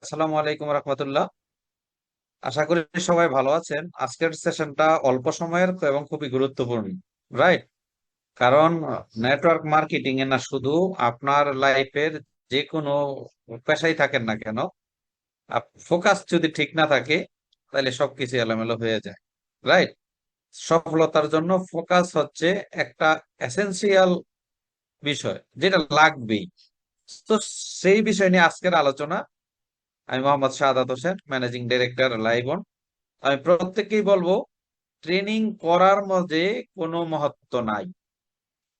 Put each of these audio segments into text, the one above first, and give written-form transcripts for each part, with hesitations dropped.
আসসালামু আলাইকুম রহমতুল্লাহ। আশা করি সবাই ভালো আছেন। আজকের সেশনটা অল্প সময়ের এবং খুবই গুরুত্বপূর্ণ, রাইট? কারণ নেটওয়ার্ক মার্কেটিং এ না শুধু আপনার লাইফের যে কোনো পেশায় থাকেন না কেন, ফোকাস যদি ঠিক না থাকে তাহলে সবকিছু এলোমেলো হয়ে যায়, রাইট? সফলতার জন্য ফোকাস হচ্ছে একটা এসেনশিয়াল বিষয়, যেটা লাগবেই। তো সেই বিষয় নিয়ে আজকের আলোচনা। আমি মোহাম্মদ শাহাদাত হোসেন, ম্যানেজিং ডিরেক্টর লাইবন। আমি প্রত্যেককেই বলবো, ট্রেনিং করার মাঝে কোনো মহত্ব নাই,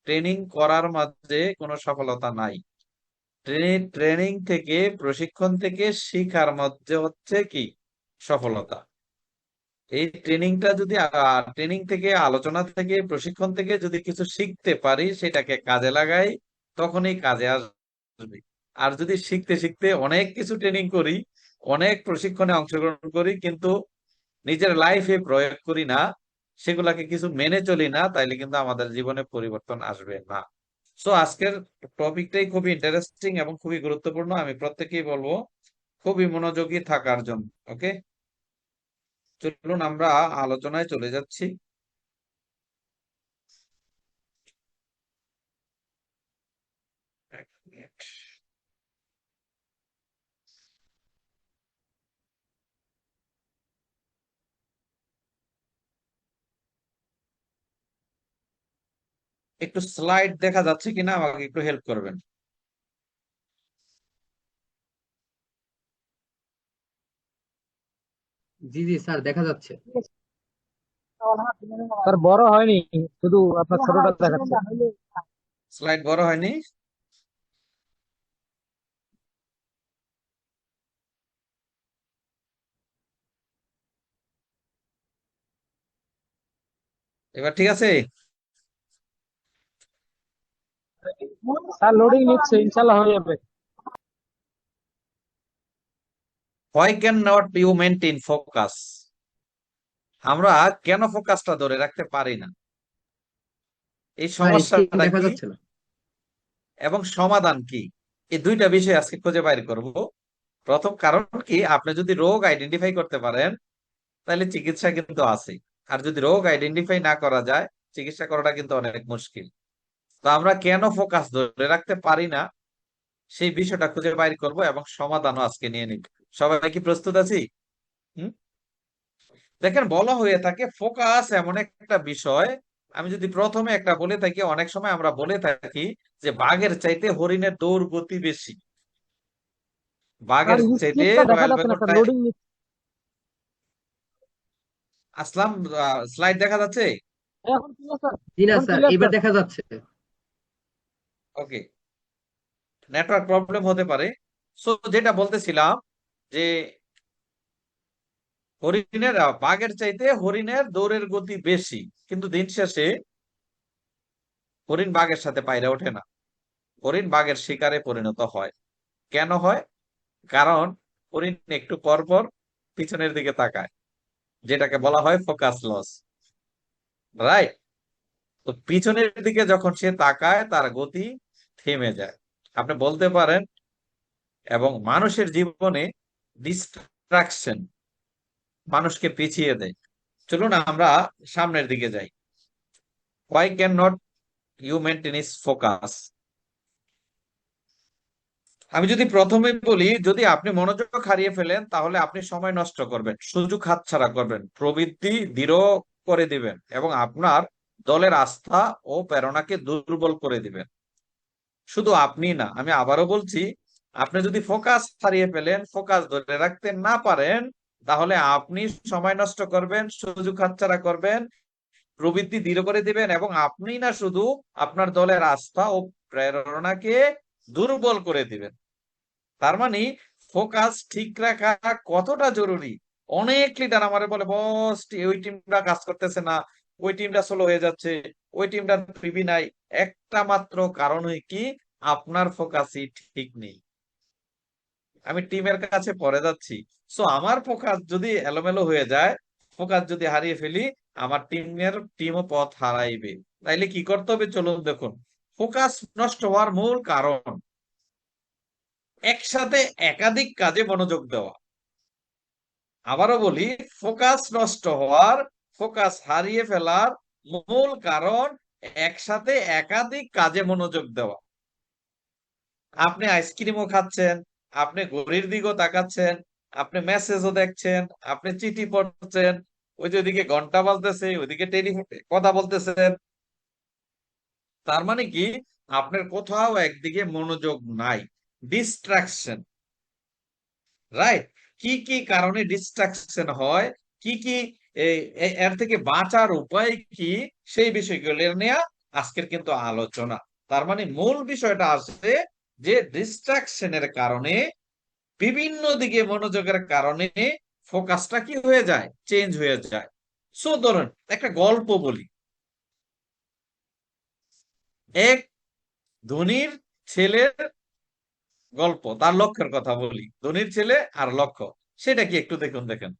ট্রেনিং করার মাঝে কোনো সফলতা নাই। ট্রেনিং থেকে, প্রশিক্ষণ থেকে শিখার মধ্যে হচ্ছে কি সফলতা। এই ট্রেনিংটা যদি ট্রেনিং থেকে, আলোচনা থেকে, প্রশিক্ষণ থেকে যদি কিছু শিখতে পারি, সেটাকে কাজে লাগাই, তখনই কাজে আসবে। আর যদি শিখতে শিখতে অনেক কিছু ট্রেনিং করি, অনেক প্রশিক্ষণে অংশগ্রহণ করি, কিন্তু নিজের লাইফে প্রয়োগ করি না, সেগুলাকে কিছু মেনে চলি না, তাইলে কিন্তু আমাদের জীবনে পরিবর্তন আসবে না। সো আজকের টপিকটাই খুবই ইন্টারেস্টিং এবং খুবই গুরুত্বপূর্ণ। আমি প্রত্যেকেই বলবো খুবই মনোযোগী থাকার জন্য। ওকে, চলুন আমরা আলোচনায় চলে যাচ্ছি। এক মিনিট। একটু স্লাইড দেখা যাচ্ছে কিনা আমাকে একটু হেল্প করবেন। জি জি স্যার, দেখা যাচ্ছে। স্যার বড় হয়নি, শুধু আপনার ছোটটা দেখাচ্ছে। স্লাইড বড় হয়নি? এবার ঠিক আছে? স্যার লোডিং নিচ্ছে, ইনশাল্লাহ হয়ে যাবে। Why can not you maintain focus? আমরা কেন ফোকাসটা ধরে রাখতে পারি না? এই স্যার স্ক্রিন সমস্যাটা দেখা কি যাচ্ছে না। এবং সমাধান কি, এই দুইটা বিষয় আজকে খুঁজে বাইর করব। প্রথম কারণ কি, আপনি যদি রোগ আইডেন্টিফাই করতে পারেন তাহলে চিকিৎসা কিন্তু আছে। আর যদি রোগ আইডেন্টিফাই না করা যায়, চিকিৎসা করাটা কিন্তু অনেক মুশকিল। তো আমরা কেন ফোকাস ধরে রাখতে পারি না, সেই বিষয়টা খুঁজে বাইর করব এবং সমাধানও আজকে নিয়ে নিব। সবাই কি প্রস্তুত আছি? হুম। দেখেন, বলা হয়ে থাকে ফোকাস এমন একটা বিষয়। আমি যদি প্রথমে একটা বলে থাকি, অনেক সময় আমরা বলে থাকি যে বাঘের চাইতে হরিণের দৌড় গতি বেশি। স্যার বাঘের চাইতে স্ক্রিনটা দেখা রয়্যাল যাচ্ছে না, বেঙ্গল স্যার লোডিং নিচ্ছে। আসলাম। স্লাইড দেখা যাচ্ছে? এখন ক্লিয়ার স্যার। জি না এখন স্যার, ক্লিয়ার এবার স্যার। দেখা যাচ্ছে। ওকে, নেটওয়ার্ক প্রবলেম হতে পারে। সো যেটা বলতেছিলাম যে বাঘের চাইতে হরিণের দৌড়ের গতি বেশি, কিন্তু দিন শেষে হরিণ বাঘের সাথে পায়রা ওঠে না, হরিণ বাঘের শিকারে পরিণত হয়। কেন হয়? কারণ হরিণ একটু পর পর পিছনের দিকে তাকায়, যেটাকে বলা হয় ফোকাস লস, রাইট? তো পিছনের দিকে যখন সে তাকায়, তার গতি থেমে যায়। আপনি বলতে পারেন, এবং মানুষের জীবনে ডিস্ট্রাকশন মানুষকে পিছিয়ে দেয়। চলুন আমরা সামনের দিকে যাই। Why can not you maintain his focus? আমি যদি প্রথমে বলি, যদি আপনি মনোযোগ হারিয়ে ফেলেন তাহলে আপনি সময় নষ্ট করবেন, সুযোগ হাতছাড়া করবেন, প্রবৃদ্ধি দৃঢ় করে দিবেন এবং আপনার দলের আস্থা ও প্রেরণাকে দুর্বল করে দিবেন। শুধু আপনি না, আমি আবারও বলছি, আপনি যদি ফোকাস হারিয়ে ফেলেন, ফোকাস ধরে রাখতে না পারেন, তাহলে আপনি সময় নষ্ট করবেন, সুযোগ হাতছাড়া করবেন, প্রবৃদ্ধি দৃঢ় করে দিবেন এবং আপনি না শুধু, আপনার দলের আস্থা ও প্রেরণাকে দুর্বল করে দিবেন। তার মানে ফোকাস ঠিক রাখা কতটা জরুরি। অনেক লিডার আমারে বলে, বস ওই টিমটা কাজ করতেছে না, ওই টিমটা স্লো হয়ে যাচ্ছে, ওই টিমটা পিবি নাই। একটা মাত্র কারণ হয় কি, আপনার ফোকাসই ঠিক নেই। আমি টিমের কাছে পরে যাচ্ছি। সো আমার ফোকাস যদি এলোমেলো হয়ে যায়, ফোকাস যদি হারিয়ে ফেলি, আমার টিমও পথ হারাইবে। তাইলে কি করতে হবে চলুন দেখুন। ফোকাস নষ্ট হওয়ার মূল কারণ, একসাথে একাধিক কাজে মনোযোগ দেওয়া। আবারও বলি, ফোকাস নষ্ট হওয়ার, ফোকাস হারিয়ে ফেলার মূল কারণ একসাথে একাধিক কাজে মনোযোগ দেওয়া। আপনি আইসক্রিমও খাচ্ছেন, আপনি ঘড়ির দিকেও তাকাচ্ছেন, আপনি মেসেজও দেখছেন, আপনি চিঠি পড়ছেন, ওই যে ওইদিকে ঘন্টা বাজতেছে, ওইদিকে টেলিফোনে কথা বলতেছেন। তার মানে কি, আপনার কোথাও একদিকে মনোযোগ নাই, ডিস্ট্রাকশন। রাইট? কি কি কারণে ডিস্ট্রাকশন হয়, কি কি এর থেকে বাঁচার উপায় কি, সেই বিষয়গুলো নিয়ে আজকের কিন্তু আলোচনা। তার মানে মূল বিষয়টা আছে যে ডিস্ট্রাকশনের কারণে, বিভিন্ন দিকে মনোযোগের কারণে ফোকাসটা কি হয়ে যায়, চেঞ্জ হয়ে যায়। সো ধরুন একটা গল্প বলি। এক ধনীর ছেলের গল্প, তার লক্ষ্যের কথা বলি। ধনীর ছেলে আর লক্ষ্য, সেটা কি একটু দেখেন।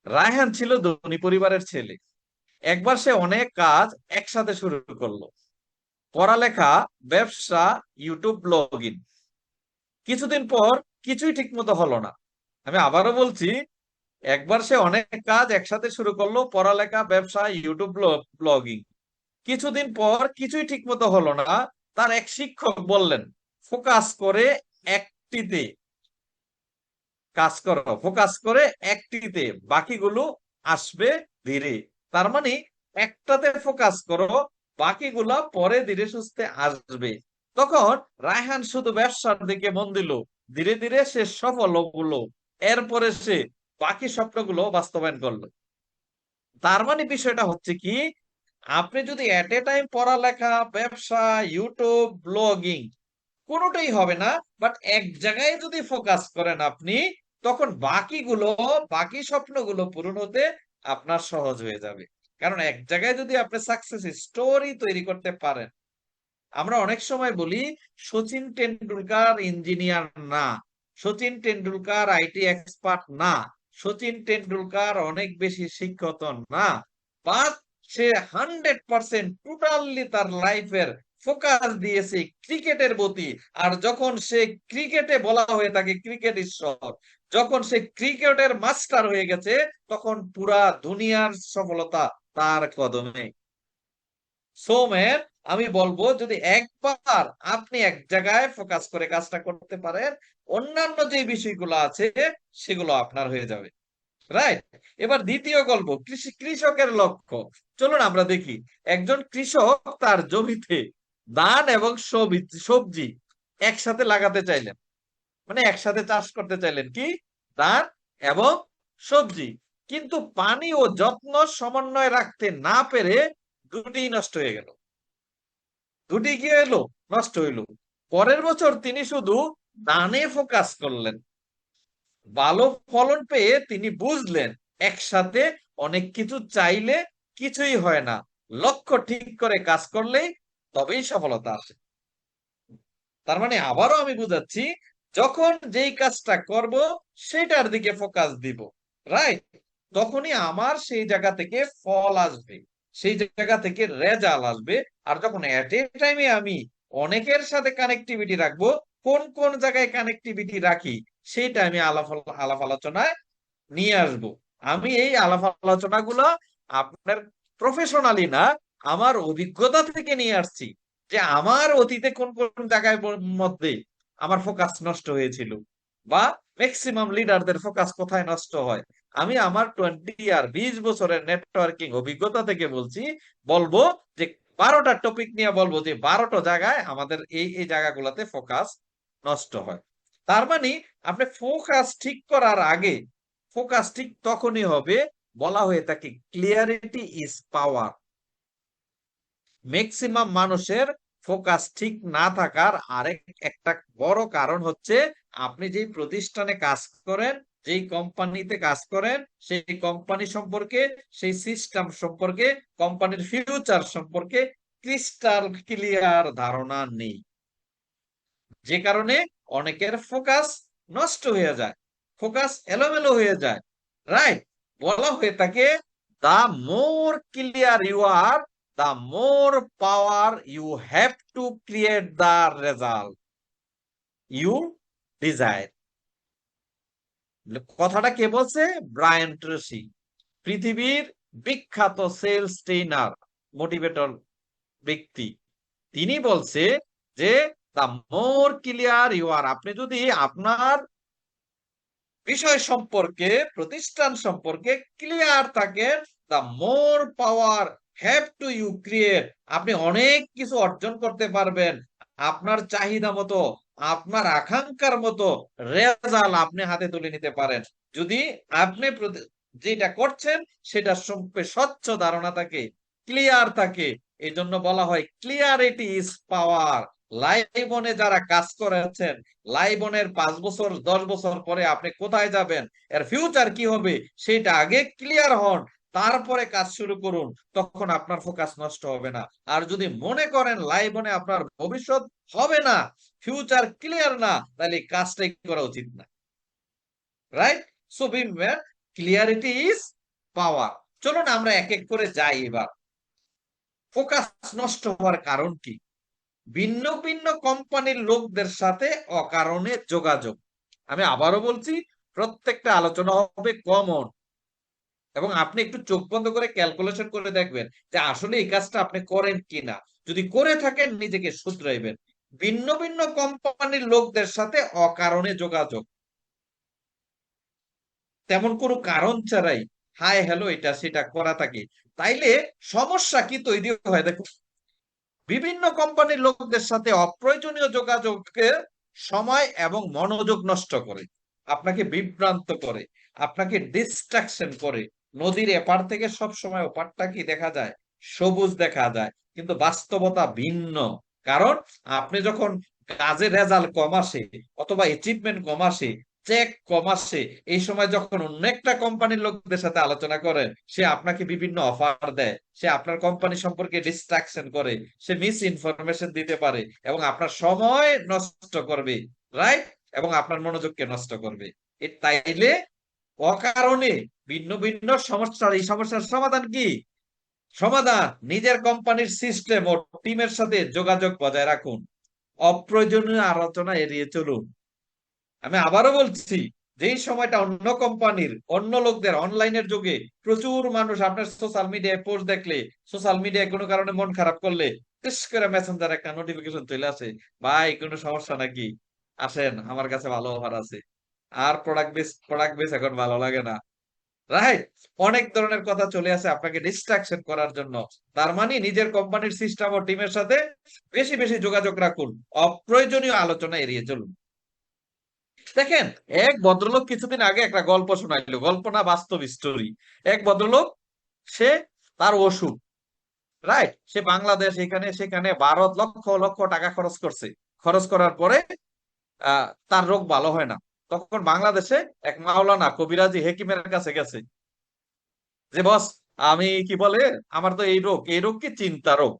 রায়হান ছিল ধনী পরিবারের ছেলে। একবার সে অনেক কাজ একসাথে শুরু করলো: পড়ালেখা, ব্যবসা, ইউটিউব, ব্লগিং। কিছুদিন পর কিছুই ঠিক মতো হলো না। আমি আবারও বলছি, একবার সে অনেক কাজ একসাথে শুরু করলো: পড়ালেখা, ব্যবসা, ইউটিউব, ব্লগিং। কিছুদিন পর কিছুই ঠিক মতো হলো না। তার এক শিক্ষক বললেন, ফোকাস করে একটিতে কাজ করো, ফোকাস করে একটিতে, বাকিগুলো আসবে ধীরে। তার মানে একটাতে ফোকাস করো, বাকিগুলা পরে ধীরে সুস্থে আসবে। তখন রায়হান শুধু ব্যবসার দিকে মন দিল। ধীরে ধীরে সে সফল হলো। এরপরে সে বাকি স্বপ্নগুলো বাস্তবায়ন করলো। তার মানে বিষয়টা হচ্ছে কি, আপনি যদি এট এ টাইম পড়ালেখা, ব্যবসা, ইউটিউব, ব্লগিং কোনোটাই হবে না, বাট এক জায়গায় যদি ফোকাস করেন আপনি, তখন বাকিগুলো, বাকি স্বপ্নগুলো পূরণ হতে আপনার সহজ হয়ে যাবে। কারণ এক জায়গায় যদি আপনি সাকসেস স্টোরি তৈরি করতে পারেন। আমরা অনেক সময় বলি সচিন টেন্ডুলকার ইঞ্জিনিয়ার না, সচিন টেন্ডুলকার আইটি এক্সপার্ট না, সচিন টেন্ডুলকার অনেক বেশি শিক্ষিত না, বাট সে 100% টোটালি তার লাইফের ফোকাস দিয়েছে ক্রিকেটের প্রতি। আর যখন সে ক্রিকেটে বলা হয়ে থাকে ক্রিকেট ঈশ্বর, যখন সে ক্রিকেটের মাস্টার হয়ে গেছে, তখন পুরা দুনিয়ার সফলতা তার কদমে। সো ম্যান, আমি বলবো যদি একবার আপনি এক জায়গায় ফোকাস করে কাজটা করতে পারেন, অন্যান্য যে বিষয়গুলো আছে সেগুলো আপনার হয়ে যাবে। রাইট? এবার দ্বিতীয় গল্প, কৃষকের লক্ষ্য। চলুন আমরা দেখি। একজন কৃষক তার জমিতে ধান এবং সবজি একসাথে লাগাতে চাইলেন, মানে একসাথে চাষ করতে চাইলেন, কি, ধান এবং সবজি। কিন্তু পানি ও যত্ন সমন্বয় রাখতে না পেরে দুটি নষ্ট হয়ে গেল। দুটি কি হইলো, নষ্ট হইলো। পরের বছর তিনি শুধু ধানে ফোকাস করলেন। ভালো ফলন পেয়ে তিনি বুঝলেন, একসাথে অনেক কিছু চাইলে কিছুই হয় না, লক্ষ্য ঠিক করে কাজ করলেই তবেই সফলতা আসে। তার মানে আবারও আমি বুঝাচ্ছি, যখন যেই কাজটা করব সেটার দিকে ফোকাস দিব, রাইট, তখনই আমার সেই জায়গা থেকে ফল আসবে, সেই জায়গা থেকে রেজাল্ট আসবে। আর যখন এট এ টাইমে আমি অনেকের সাথে কানেক্টিভিটি রাখবো, কোন কোন জায়গায় কানেক্টিভিটি রাখি সেটা আমি আলাপ আলোচনায় নিয়ে আসব। আমি এই আলাপ আলোচনাগুলো আপনার প্রফেশনালি না, আমার অভিজ্ঞতা থেকে নিয়ে আসছি, যে আমার অতীতে কোন কোন জায়গায় মধ্যে আমার ফোকাস নষ্ট হয়েছিল, বা ম্যাক্সিমাম লিডারদের ফোকাস কোথায় নষ্ট হয়। আমি আমার 20 আর 20 বছরের নেটওয়ার্কিং অভিজ্ঞতা থেকে বলছি, বলবো যে 12টা টপিক নিয়ে বলবো যে 12টা জায়গায় আমাদের এই এই জায়গাগুলোতে ফোকাস নষ্ট হয়। তার মানে আপনি ফোকাস ঠিক করার আগে, ফোকাস ঠিক তখনই হবে, বলা হয়ে থাকে ক্লিয়ারিটি ইজ পাওয়ার। ম্যাক্সিমাম মানুষের ফোকাস ঠিক না থাকার আরেক একটা বড় কারণ হচ্ছে, আপনি যেই প্রতিষ্ঠানে কাজ করেন, যেই কোম্পানিতে কাজ করেন, সেই কোম্পানি সম্পর্কে, সেই সিস্টেম সম্পর্কে, কোম্পানির ফিউচার সম্পর্কে ক্রিস্টাল ক্লিয়ার ধারণা নেই, যে কারণে অনেকের ফোকাস নষ্ট হয়ে যায়, ফোকাস এলোমেলো হয়ে যায়। রাইট? বলা হয়ে থাকে, the more clear you are, the more power you have to create the result. You desire. কথাটা কে বলছে? ব্রায়ান ট্রেসি, পৃথিবীর বিখ্যাত সেলস ট্রেনার, মোটিভেটর ব্যক্তি। তিনি বলছে যে the more clear you are, আপনি যদি আপনার বিষয় সম্পর্কে, প্রতিষ্ঠান সম্পর্কে ক্লিয়ার থাকেন, the more power have to you create, আপনি অনেক কিছু অর্জন করতে পারবেন। আপনার চাহিদা মতো, আপনার আকাঙ্ক্ষার মতো রেজাল্ট আপনি হাতে তুলে নিতে পারেন, যদি আপনি যেটা করছেন সেটা সম্পর্কে স্বচ্ছ ধারণা থাকে, ক্লিয়ার থাকে। এই জন্য বলা হয় ক্লিয়ারিটি ইজ পাওয়ার। লাইবনে যারা কাজ করেছেন, লাইবনের 5 বছর 10 বছর পরে আপনি কোথায় যাবেন, এর ফিউচার কি হবে, সেটা আগে ক্লিয়ার হন, তারপরে কাজ শুরু করুন, তখন আপনার ফোকাস নষ্ট হবে না। আর যদি মনে করেন লাইবনে আপনার ভবিষ্যৎ হবে না, ফিউচার ক্লিয়ার না, তাহলে কাজটাই করা উচিত না। Right? So Beamware, clarity is power. চলুন আমরা এক এক করে যাই এবার। ফোকাস নষ্ট হওয়ার কারণ কি? ভিন্ন ভিন্ন কোম্পানির লোকদের সাথে অকারণে যোগাযোগ। আমি আবারও বলছি, প্রত্যেকটা আলোচনা হবে কমন, এবং আপনি একটু চোখ বন্ধ করে ক্যালকুলেশন করে দেখবেন যে আসলে এই কাজটা আপনি করেন কিনা। যদি করে থাকেন, নিজেকে শুধরাইবেন। ভিন্ন ভিন্ন কোম্পানির লোকদের সাথে অকারণে যোগাযোগ, তেমন কোনো কারণ ছাড়াই হাই হ্যালো এটা সেটা করা থাকে, তাইলে সমস্যা কি তৈরি হয় দেখো। বিভিন্ন কোম্পানির লোকদের সাথে অপ্রয়োজনীয় যোগাযোগের সময় এবং মনোযোগ নষ্ট করে, আপনাকে বিভ্রান্ত করে, আপনাকে ডিস্ট্রাকশন করে। নদীর এপার থেকে সব সময় ওপারটা কি দেখা যায়? সবুজ দেখা যায়, কিন্তু বাস্তবতা ভিন্ন। কারণ আপনি যখন কাজের রেজাল্ট কম আসে, অথবা অ্যাচিভমেন্ট কম আসে, চেক কম আসে, এই সময় যখন অন্য একটা কোম্পানির লোকদের সাথে আলোচনা করেন, সে আপনাকে বিভিন্ন অফার দেয়, সে আপনার কোম্পানি সম্পর্কে ডিস্ট্রাকশন করে, সে মিস ইনফরমেশন দিতে পারে, এবং আপনার সময় নষ্ট করবে। রাইট? এবং আপনার মনোযোগকে নষ্ট করবে। তাইলে অকারণে ভিন্ন ভিন্ন সমস্যার, এই সমস্যার সমাধান কি? সমাধান, নিজের কোম্পানির সিস্টেম ও টিমের সাথে যোগাযোগ বজায় রাখুন, অপ্রয়োজনীয় আলোচনা এড়িয়ে চলুন। আমি আবারও বলছি, যেই সময়টা অন্য কোম্পানির, অন্য লোকদের, অনলাইনের যুগে প্রচুর মানুষ আপনার সোশ্যাল মিডিয়ায় পোস্ট দেখলে, সোশ্যাল মিডিয়ায় কোনো কারণে মন খারাপ করলে, টিস করে মেসেঞ্জার একটা নোটিফিকেশন চলে আসে, ভাই কোনো সমস্যা নাকি, আসেন আমার কাছে ভালো অফার আছে। আর প্রোডাক্ট বেস এখন ভালো লাগে না। রাইট? অনেক ধরনের কথা চলে আসে আপনাকে ডিস্ট্রাকশন করার জন্য। তার মানে নিজের কোম্পানির সিস্টেম ও টিমের সাথে বেশি বেশি যোগাযোগ রাখুন, অপ্রয়োজনীয় আলোচনা এড়িয়ে চলুন। দেখেন, এক ভদ্রলোক কিছুদিন আগে একটা গল্প শোনাইলো, গল্প না বাস্তব স্টোরি। এক ভদ্রলোক, সে, তার অসুখ, রাইট, সে বাংলাদেশ এখানে সেখানে ভারত লক্ষ লক্ষ টাকা খরচ করছে। খরচ করার পরে তার রোগ ভালো হয় না। তখন বাংলাদেশে এক মাওলানা কবিরাজি হেকিমের কাছে গেছে, যে বস, আমি কি বলে, আমার তো এই রোগ কি চিন্তা রোগ,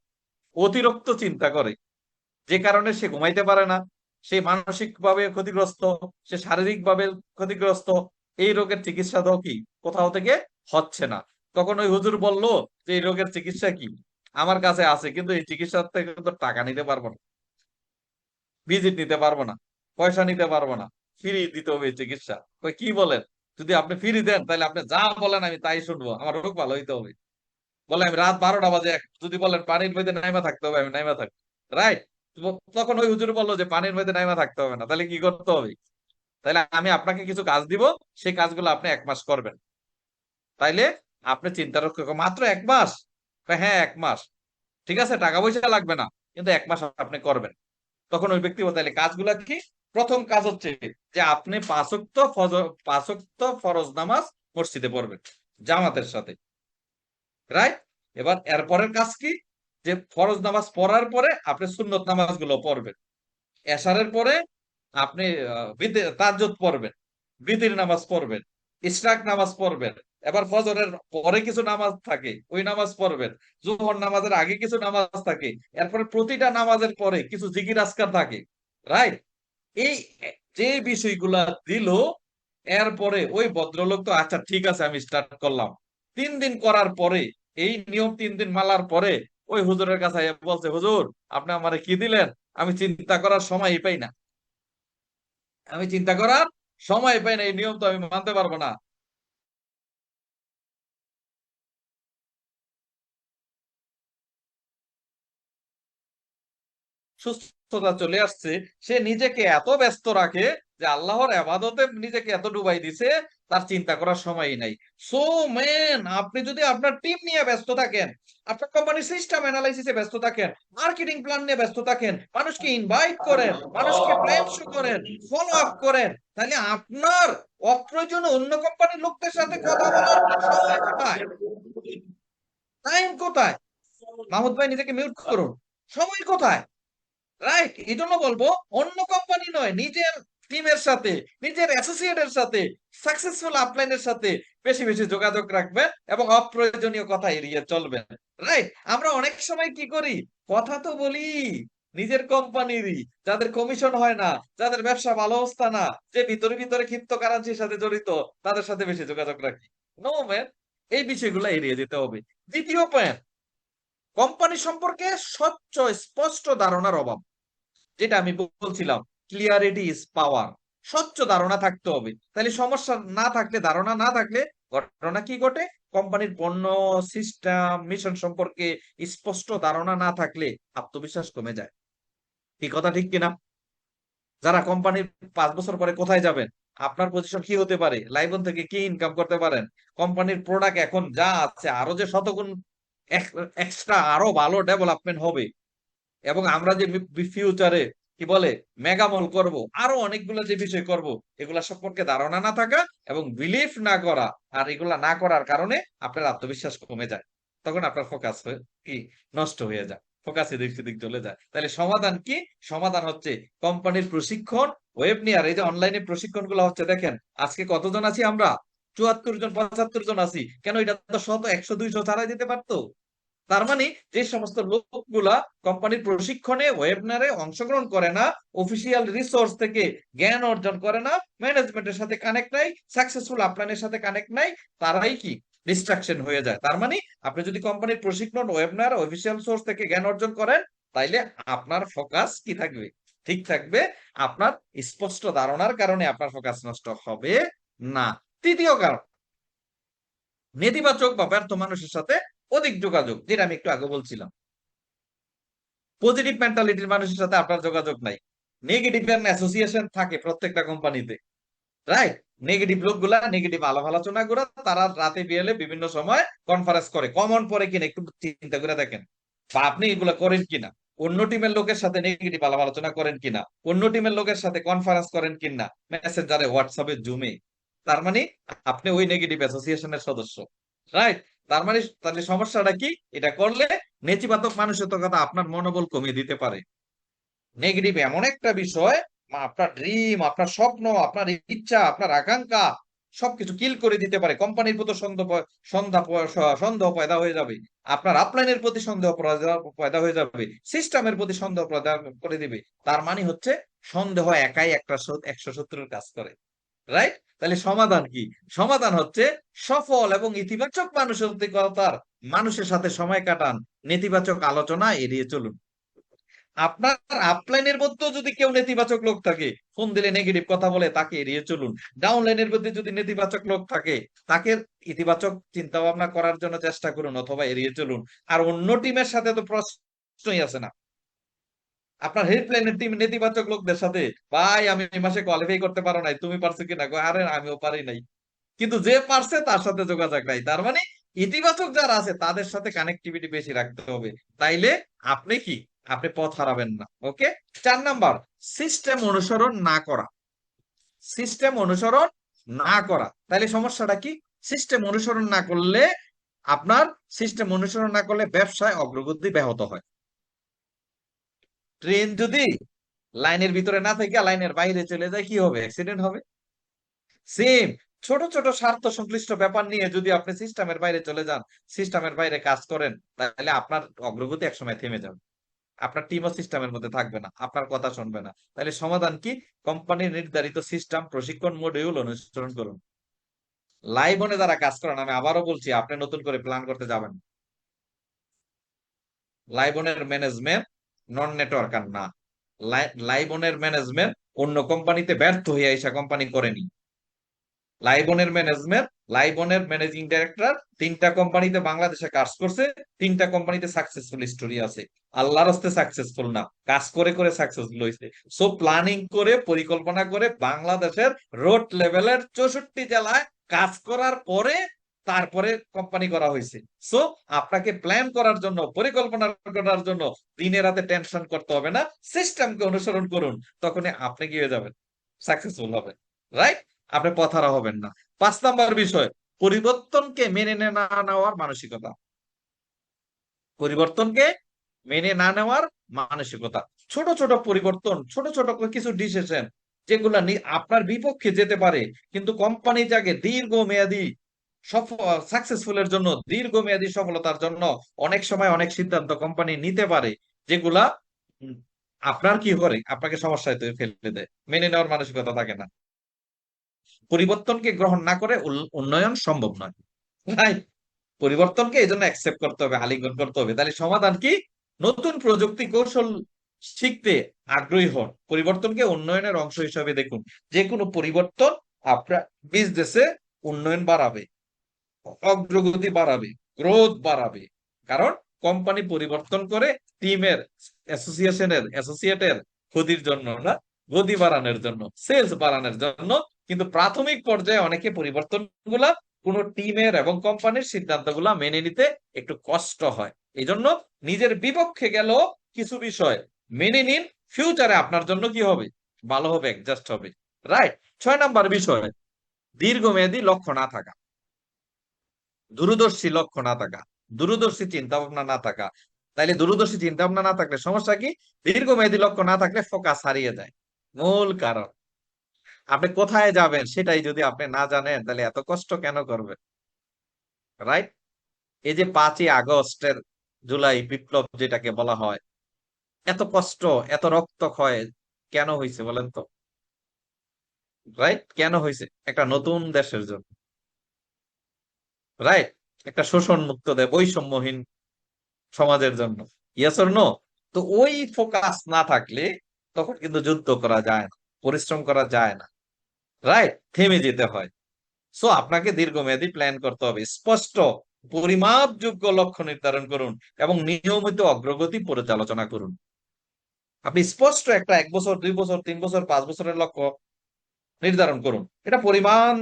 অতিরিক্ত চিন্তা করে, যে কারণে সে ঘুমাইতে পারে না, সে মানসিক ভাবে ক্ষতিগ্রস্ত, সে শারীরিক ভাবে ক্ষতিগ্রস্ত। এই রোগের চিকিৎসা দাও কি, কোথাও থেকে হচ্ছে না। তখন ওই হুজুর বলল যে এই রোগের চিকিৎসা কি, আমার কাছে আছে, কিন্তু এই চিকিৎসা থেকে তো টাকা নিতে পারবো না, ভিজিট নিতে পারবো না, পয়সা নিতে পারবো না, ফ্রি দিতে হবে এই চিকিৎসা। ওই কি বলেন, যদি আপনি ফ্রি দেন তাহলে আপনি যা বলেন আমি তাই শুনবো, আমার রোগ ভালো হইতে হবে। বলে আমি রাত 12টা বাজে যদি বলেন পানির মধ্যে নাইমা থাকতে হবে, আমি নাইমা থাকবো। রাইট? তখন ওই হুজুর বললো যে পানির মধ্যে নাইমা থাকতে হবে না, তাহলে কি করতে হবে? তাহলে আমি আপনাকে কিছু কাজ দিব, সেই কাজগুলো আপনি 1 মাস করবেন, তাইলে আপনি চিন্তা রক্ষা, মাত্র 1 মাস? হ্যাঁ 1 মাস, ঠিক আছে, টাকা পয়সা লাগবে না, কিন্তু 1 মাস আপনি করবেন। তখন ওই ব্যক্তি বলে, তাহলে কাজগুলা কি? প্রথম কাজ হচ্ছে যে আপনি 5 ওয়াক্ত ফরজ নামাজ মসজিদে পড়বেন জামাতের সাথে। রাইট? এবার এরপরের কাজ কি? যে ফরজ নামাজ পড়ার পরে আপনি সুন্নত নামাজ গুলো পড়বেন। এশারের পরে আপনি তাহাজ্জুদ পড়বেন, বিতির নামাজ পড়বেন, ইশরাক নামাজ পড়বেন। এবার ফজরের পরে কিছু নামাজ থাকে, ওই নামাজ পড়বেন। জোহর নামাজের আগে কিছু নামাজ থাকে। এরপরে প্রতিটা নামাজের পরে কিছু জিকির আজকার থাকে। রাইট? এই যে বিষয়গুলা দিল, এরপরে ওই ভদ্রলোক তো আচ্ছা ঠিক আছে আমি স্টার্ট করলাম। 3 দিন করার পরে, এই নিয়ম 3 দিন মালার পরে, ওই হুজুরের কাছে বলছে, হুজুর আপনি আমারে কি দিলেন, আমি চিন্তা করার সময়ই পাই না। আমি চিন্তা করার সময় পাই না, এই নিয়ম তো আমি মানতে পারবো না। সুস্থতা চলে আসছে, সে নিজেকে এত ব্যস্ত রাখে যে আল্লাহর ইবাদতে নিজেকে এত ডুবাই দিছে, তার চিন্তা করার সময়ই নাই। সো ম্যান, আপনি যদি আপনার টিম নিয়ে ব্যস্ত থাকেন, আপনার কোম্পানির সিস্টেম অ্যানালাইসিসে ব্যস্ত থাকেন, মার্কেটিং প্ল্যান নিয়ে ব্যস্ত থাকেন, মানুষকে ইনভাইট করেন, মানুষকে ব্র্যান্ড শো করেন, ফলো আপ করেন, তাহলে আপনার অপ্রয়োজনীয় অন্য কোম্পানির লোকদের সাথে কথা বলার সময় কোথায়, টাইম কোথায়? মাহমুদ ভাই নিজেকে মিউট করুন। সময় কোথায়? রাইট, এই জন্য বলবো অন্য কোম্পানি নয়, নিজের টিমের সাথে, নিজের অ্যাসোসিয়েটের সাথে, সাকসেসফুল আপলাইনের সাথে বেশি বেশি যোগাযোগ রাখবেন এবং অপ্রয়োজনীয় কথা এড়িয়ে চলবেন। রাইট, আমরা অনেক সময় কি করি, কথা তো বলি নিজের কোম্পানিরই, যাদের কমিশন হয় না, যাদের ব্যবসা ভালো অবস্থা না, যে ভিতরে ভিতরে ক্রিপ্টোকারেন্সির সাথে জড়িত, তাদের সাথে বেশি যোগাযোগ রাখি। নো ম্যান, এই বিষয়গুলো এড়িয়ে যেতে হবে। দ্বিতীয় পয়েন্ট, কোম্পানি সম্পর্কে স্বচ্ছ স্পষ্ট ধারণার অভাব। যেটা আমি বলছিলাম, ক্লিয়ারিটি ইজ পাওয়ার। স্বচ্ছ ধারণা থাকতে হবে, তাহলে সমস্যা না থাকলে, ধারণা না থাকলে ঘটনা কি ঘটে, কোম্পানির পণ্য, সিস্টেম, মিশন সম্পর্কে স্পষ্ট ধারণা না থাকলে আত্মবিশ্বাস কমে যায়। কি কথা ঠিক কিনা? যারা কোম্পানির 5 বছর পরে কোথায় যাবেন, আপনার পজিশন কি হতে পারে, লাইবন থেকে কি ইনকাম করতে পারেন, কোম্পানির প্রোডাক্ট এখন যা আছে আরো যে শতগুণ এক্সট্রা আরো ভালো ডেভেলপমেন্ট হবে, এবং আমরা যে ফিউচারে কি বলে মেগামল করব, আরো অনেকগুলো যে বিষয় করব, এগুলা সম্পর্কে ধারণা না থাকা এবং বিলিভ না করা, আর এগুলা না করার কারণে আপনার আত্মবিশ্বাস কমে যায়, তখন আপনার ফোকাস কি নষ্ট হয়ে যায়, ফোকাস এদিক সেদিক চলে যায়। তাহলে সমাধান কি? সমাধান হচ্ছে কোম্পানির প্রশিক্ষণ, ওয়েবনিয়ার, এই যে অনলাইনে প্রশিক্ষণ গুলো হচ্ছে, দেখেন আজকে কতজন আছি আমরা, 74 জন 75 জন আছি, কেন এটা তো 100 100 200 ছাড়াই দিতে পারতো। তার মানে যে সমস্ত লোকগুলা কোম্পানির প্রশিক্ষণে, ওয়েবিনারে অংশগ্রহণ করে না, অফিসিয়াল রিসোর্স থেকে জ্ঞান অর্জন করে না, ম্যানেজমেন্টের সাথে কানেক্ট নাই, সাকসেসফুল আপলাইনের সাথে কানেক্ট নাই, তারাই কি ডিস্ট্রাকশন হয়ে যায়। তার মানে আপনি যদি কোম্পানির প্রশিক্ষণ, ওয়েবিনার, অফিসিয়াল সোর্স থেকে জ্ঞান অর্জন করেন, তাইলে আপনার ফোকাস কি থাকবে, ঠিক থাকবে। আপনার স্পষ্ট ধারণার কারণে আপনার ফোকাস নষ্ট হবে না। তৃতীয় কারণ, নেতিবাচক বা ব্যর্থ মানুষের সাথে অধিক যোগাযোগ, যেটা আমি একটু আগে বলছিলাম। পজিটিভ মেন্টালিটির মানুষের সাথে আপনার যোগাযোগ নাই, নেগেটিভ অ্যাসোসিয়েশন থাকে প্রত্যেকটা কোম্পানিতে। রাইট, নেগেটিভ লোকগুলা, নেগেটিভ আলাপ আলোচনা করে, তারা রাতে বিয়েলে বিভিন্ন সময় কনফারেন্স করে, কমন পরে কিনা একটু চিন্তা করে দেখেন, বা আপনি এগুলা করেন কিনা, অন্য টিমের লোকের সাথে নেগেটিভ আলাপ আলোচনা করেন কিনা, অন্য টিমের লোকের সাথে কনফারেন্স করেন কিনা, মেসেঞ্জারে, হোয়াটসঅ্যাপে, জুমে। তার মানে আপনি ওই নেগেটিভ অ্যাসোসিয়েশনের সদস্য। রাইট, তার মানে তাহলে সমস্যাটা কি, এটা করলে নেতিবাচক মানসিকতা আপনার মনোবল কমিয়ে দিতে পারে। নেগেটিভ এমন একটা বিষয়, আপনার ড্রিম, আপনার স্বপ্ন, আপনার ইচ্ছা, আপনার আকাঙ্ক্ষা সবকিছু কিল করে দিতে পারে। কোম্পানির প্রতি সন্দেহ পয়দা হয়ে যাবে, আপনার আপলাইনের প্রতি সন্দেহ পয়দা হয়ে যাবে, সিস্টেমের প্রতি সন্দেহ পয়দা করে দিবে। তার মানে হচ্ছে সন্দেহ একাই একটা 100 শত্রুর কাজ করে। রাইট, তাহলে সমাধান কি? সমাধান হচ্ছে সফল এবং ইতিবাচক মানসিকতার মানুষের সাথে সময় কাটান, নেতিবাচক আলোচনা এড়িয়ে চলুন। আপনার আপলাইনের মধ্যেও যদি কেউ নেতিবাচক লোক থাকে, ফোন দিলে নেগেটিভ কথা বলে, তাকে এড়িয়ে চলুন। ডাউনলাইনের মধ্যে যদি নেতিবাচক লোক থাকে, তাকে ইতিবাচক চিন্তা ভাবনা করার জন্য চেষ্টা করুন অথবা এড়িয়ে চলুন। আর অন্য টিমের সাথে তো প্রশ্নই আসে না। আপনার হেল্পলাইনের টিম নেতিবাচক লোকদের সাথে, ভাই আমি এই মাসে কোয়ালিফাই করতে পারো নাই, তুমি পারছো কিনা, আরে আমিও পারি নাই, কিন্তু যে পারছে তার সাথে যোগাযোগ নাই। তার মানে ইতিবাচক যারা আছে তাদের সাথে কানেক্টিভিটি বেশি রাখতে হবে, তাইলে আপনি কি, আপনি পথ হারাবেন না। ওকে, 4 নাম্বার, সিস্টেম অনুসরণ না করা। সিস্টেম অনুসরণ না করা, তাইলে সমস্যাটা কি? সিস্টেম অনুসরণ না করলে, আপনার সিস্টেম অনুসরণ না করলে ব্যবসায় অগ্রগতি ব্যাহত হয়। ট্রেন যদি লাইনের ভিতরে না থেকে লাইনের বাইরে চলে যায়, কি হবে? অ্যাক্সিডেন্ট হবে। সেম, ছোট ছোট স্বার্থ সংশ্লিষ্ট ব্যাপার নিয়ে যদি আপনি সিস্টেমের বাইরে চলে যান, সিস্টেমের বাইরে কাজ করেন, তাহলে আপনার অগ্রগতি একসময় থেমে যাবে। আপনার টিমও সিস্টেমের মধ্যে থাকবে না, আপনার কথা শুনবে না। তাহলে সমাধান কি? কোম্পানির নির্ধারিত সিস্টেম, প্রশিক্ষণ, মডিউল অনুসরণ করুন। লাইবনে যারা কাজ করেন, আমি আবারও বলছি, আপনি নতুন করে প্ল্যান করতে যাবেন না। লাইবনের ম্যানেজমেন্ট নন নেটওয়ার্কার না, লাইবনের ম্যানেজমেন্ট অন্য কোম্পানিতে ব্যর্থ হয়ে আইসা কোম্পানি করেনি। লাইবনের ম্যানেজমেন্ট, লাইবনের ম্যানেজিং ডিরেক্টর 3টা কোম্পানিতে বাংলাদেশে কাজ করছে, 3টা কোম্পানিতে সাকসেসফুল স্টোরি আছে। আল্লাহর হস্তে সাকসেসফুল না, কাজ করে করে সাকসেসফুল হয়েছে। সো প্ল্যানিং করে, পরিকল্পনা করে বাংলাদেশের রোড লেভেলের 64 জেলায় কাজ করার পরে তারপরে কোম্পানি করা হয়েছে। সো আপনাকে প্ল্যান করার জন্য, পরিকল্পনা করার জন্য দিনে রাতে টেনশন করতে হবে না, সিস্টেমকে অনুসরণ করুন, তখনই আপনি কি হয়ে যাবেন, সাকসেসফুল হবেন। রাইট? আপনি পথহারা হবেন না। 5 নাম্বার বিষয়, পরিবর্তনকে মেনে না নেওয়ার মানসিকতা। পরিবর্তনকে মেনে না নেওয়ার মানসিকতা। ছোট ছোট পরিবর্তন, ছোট ছোট কিছু ডিসিশন যেগুলা আপনার বিপক্ষে যেতে পারে, কিন্তু কোম্পানি যাকে দীর্ঘমেয়াদী সাকসেসফুলের জন্য, দীর্ঘমেয়াদী সফলতার জন্য অনেক সময় অনেক সিদ্ধান্ত কোম্পানি নিতে পারে, যেগুলা উম, আপনার কি করে, আপনাকে সমস্যায় ফেলে দেয়, মেনে নেওয়ার মানসিকতা থাকে না। পরিবর্তনকে গ্রহণ না করে উন্নয়ন সম্ভব নয়। রাইট? পরিবর্তনকে এই জন্য অ্যাকসেপ্ট করতে হবে, আলিঙ্গন করতে হবে। তাহলে সমাধান কি? নতুন প্রযুক্তি কৌশল শিখতে আগ্রহী হন, পরিবর্তনকে উন্নয়নের অংশ হিসাবে দেখুন। যে কোনো পরিবর্তন আপনার বিজনেসে উন্নয়ন বাড়াবে, অগ্রগতি বাড়াবে, গ্রোথ বাড়াবে। কারণ কোম্পানি পরিবর্তন করে টিমের, অ্যাসোসিয়েটের ক্ষতির জন্য না, গতি বাড়ানোর জন্য, সেলস বাড়ানোর জন্য। কিন্তু প্রাথমিক পর্যায়ে অনেকে পরিবর্তন গুলা কোন টিমের এবং কোম্পানির সিদ্ধান্ত গুলা মেনে নিতে একটু কষ্ট হয়। এই জন্য নিজের বিপক্ষে গেল কিছু বিষয় মেনে নিন, ফিউচারে আপনার জন্য কি হবে, ভালো হবে, অ্যাডজাস্ট হবে। রাইট? 6 নাম্বার বিষয়, দীর্ঘমেয়াদী লক্ষ্য না থাকা, দূরদর্শী লক্ষ্য না থাকা, দূরদর্শী চিন্তা ভাবনা না থাকা। তাইলে দূরদর্শী চিন্তা ভাবনা না থাকলে সমস্যা কি? দীর্ঘমেয়াদী লক্ষ্য না থাকলে ফোকাস হারিয়ে যায়। মূল কারণ, আপনি কোথায় যাবেন সেটাই যদি আপনি না জানেন, তাহলে এত কষ্ট কেন করবেন? রাইট? এই যে 5ই আগস্টের জুলাই বিপ্লব যেটাকে বলা হয়, এত কষ্ট, এত রক্তক্ষয় কেন হয়েছে বলেন তো? রাইট? কেন হয়েছে? একটা নতুন দেশের জন্য। রাইট? একটা শোষণ মুক্ত দেশ, বৈষম্যহীন সমাজের জন্য। Yes or no? তো ওই ফোকাস না থাকলে তখন কিন্তু যুদ্ধ করা যায় না, পরিশ্রম করা যায় না। রাইট? থেমে যেতে হয়। সো আপনাকে দীর্ঘমেয়াদী প্ল্যান করতে হবে, স্পষ্ট পরিমাপযোগ্য লক্ষ্য নির্ধারণ করুন এবং নিয়মিত অগ্রগতি পর্যালোচনা করুন। আপনি স্পষ্ট একটা 1 বছর, 2 বছর, 3 বছর, 5 বছরের লক্ষ্য নির্ধারণ করুন, এটা পরিমাণ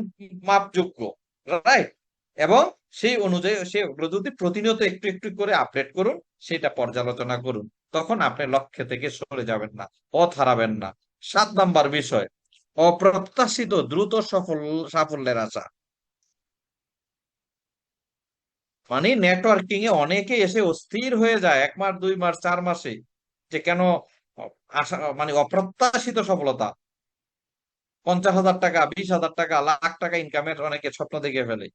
মাপযোগ্য। রাইট? এবং সেই অনুযায়ী সেই অগ্রগতি প্রতিনিয়ত একটু একটু করে আপডেট করুন, সেটা পর্যালোচনা করুন। তখন আপনি লক্ষ্য থেকে সরে যাবেন না, পথ হারাবেন না। 7 নাম্বার বিষয়, অপ্রত্যাশিত দ্রুত সাফল্যের আশা। মানে নেটওয়ার্কিং এ অনেকে এসে অস্থির হয়ে যায় 1 মাস, 2 মাস, 4 মাসে, যে কেন আশা, মানে অপ্রত্যাশিত সফলতা, 50,000 টাকা, 20,000 টাকা, লাখ টাকা ইনকামের অনেকে স্বপ্ন দেখে ফেলে।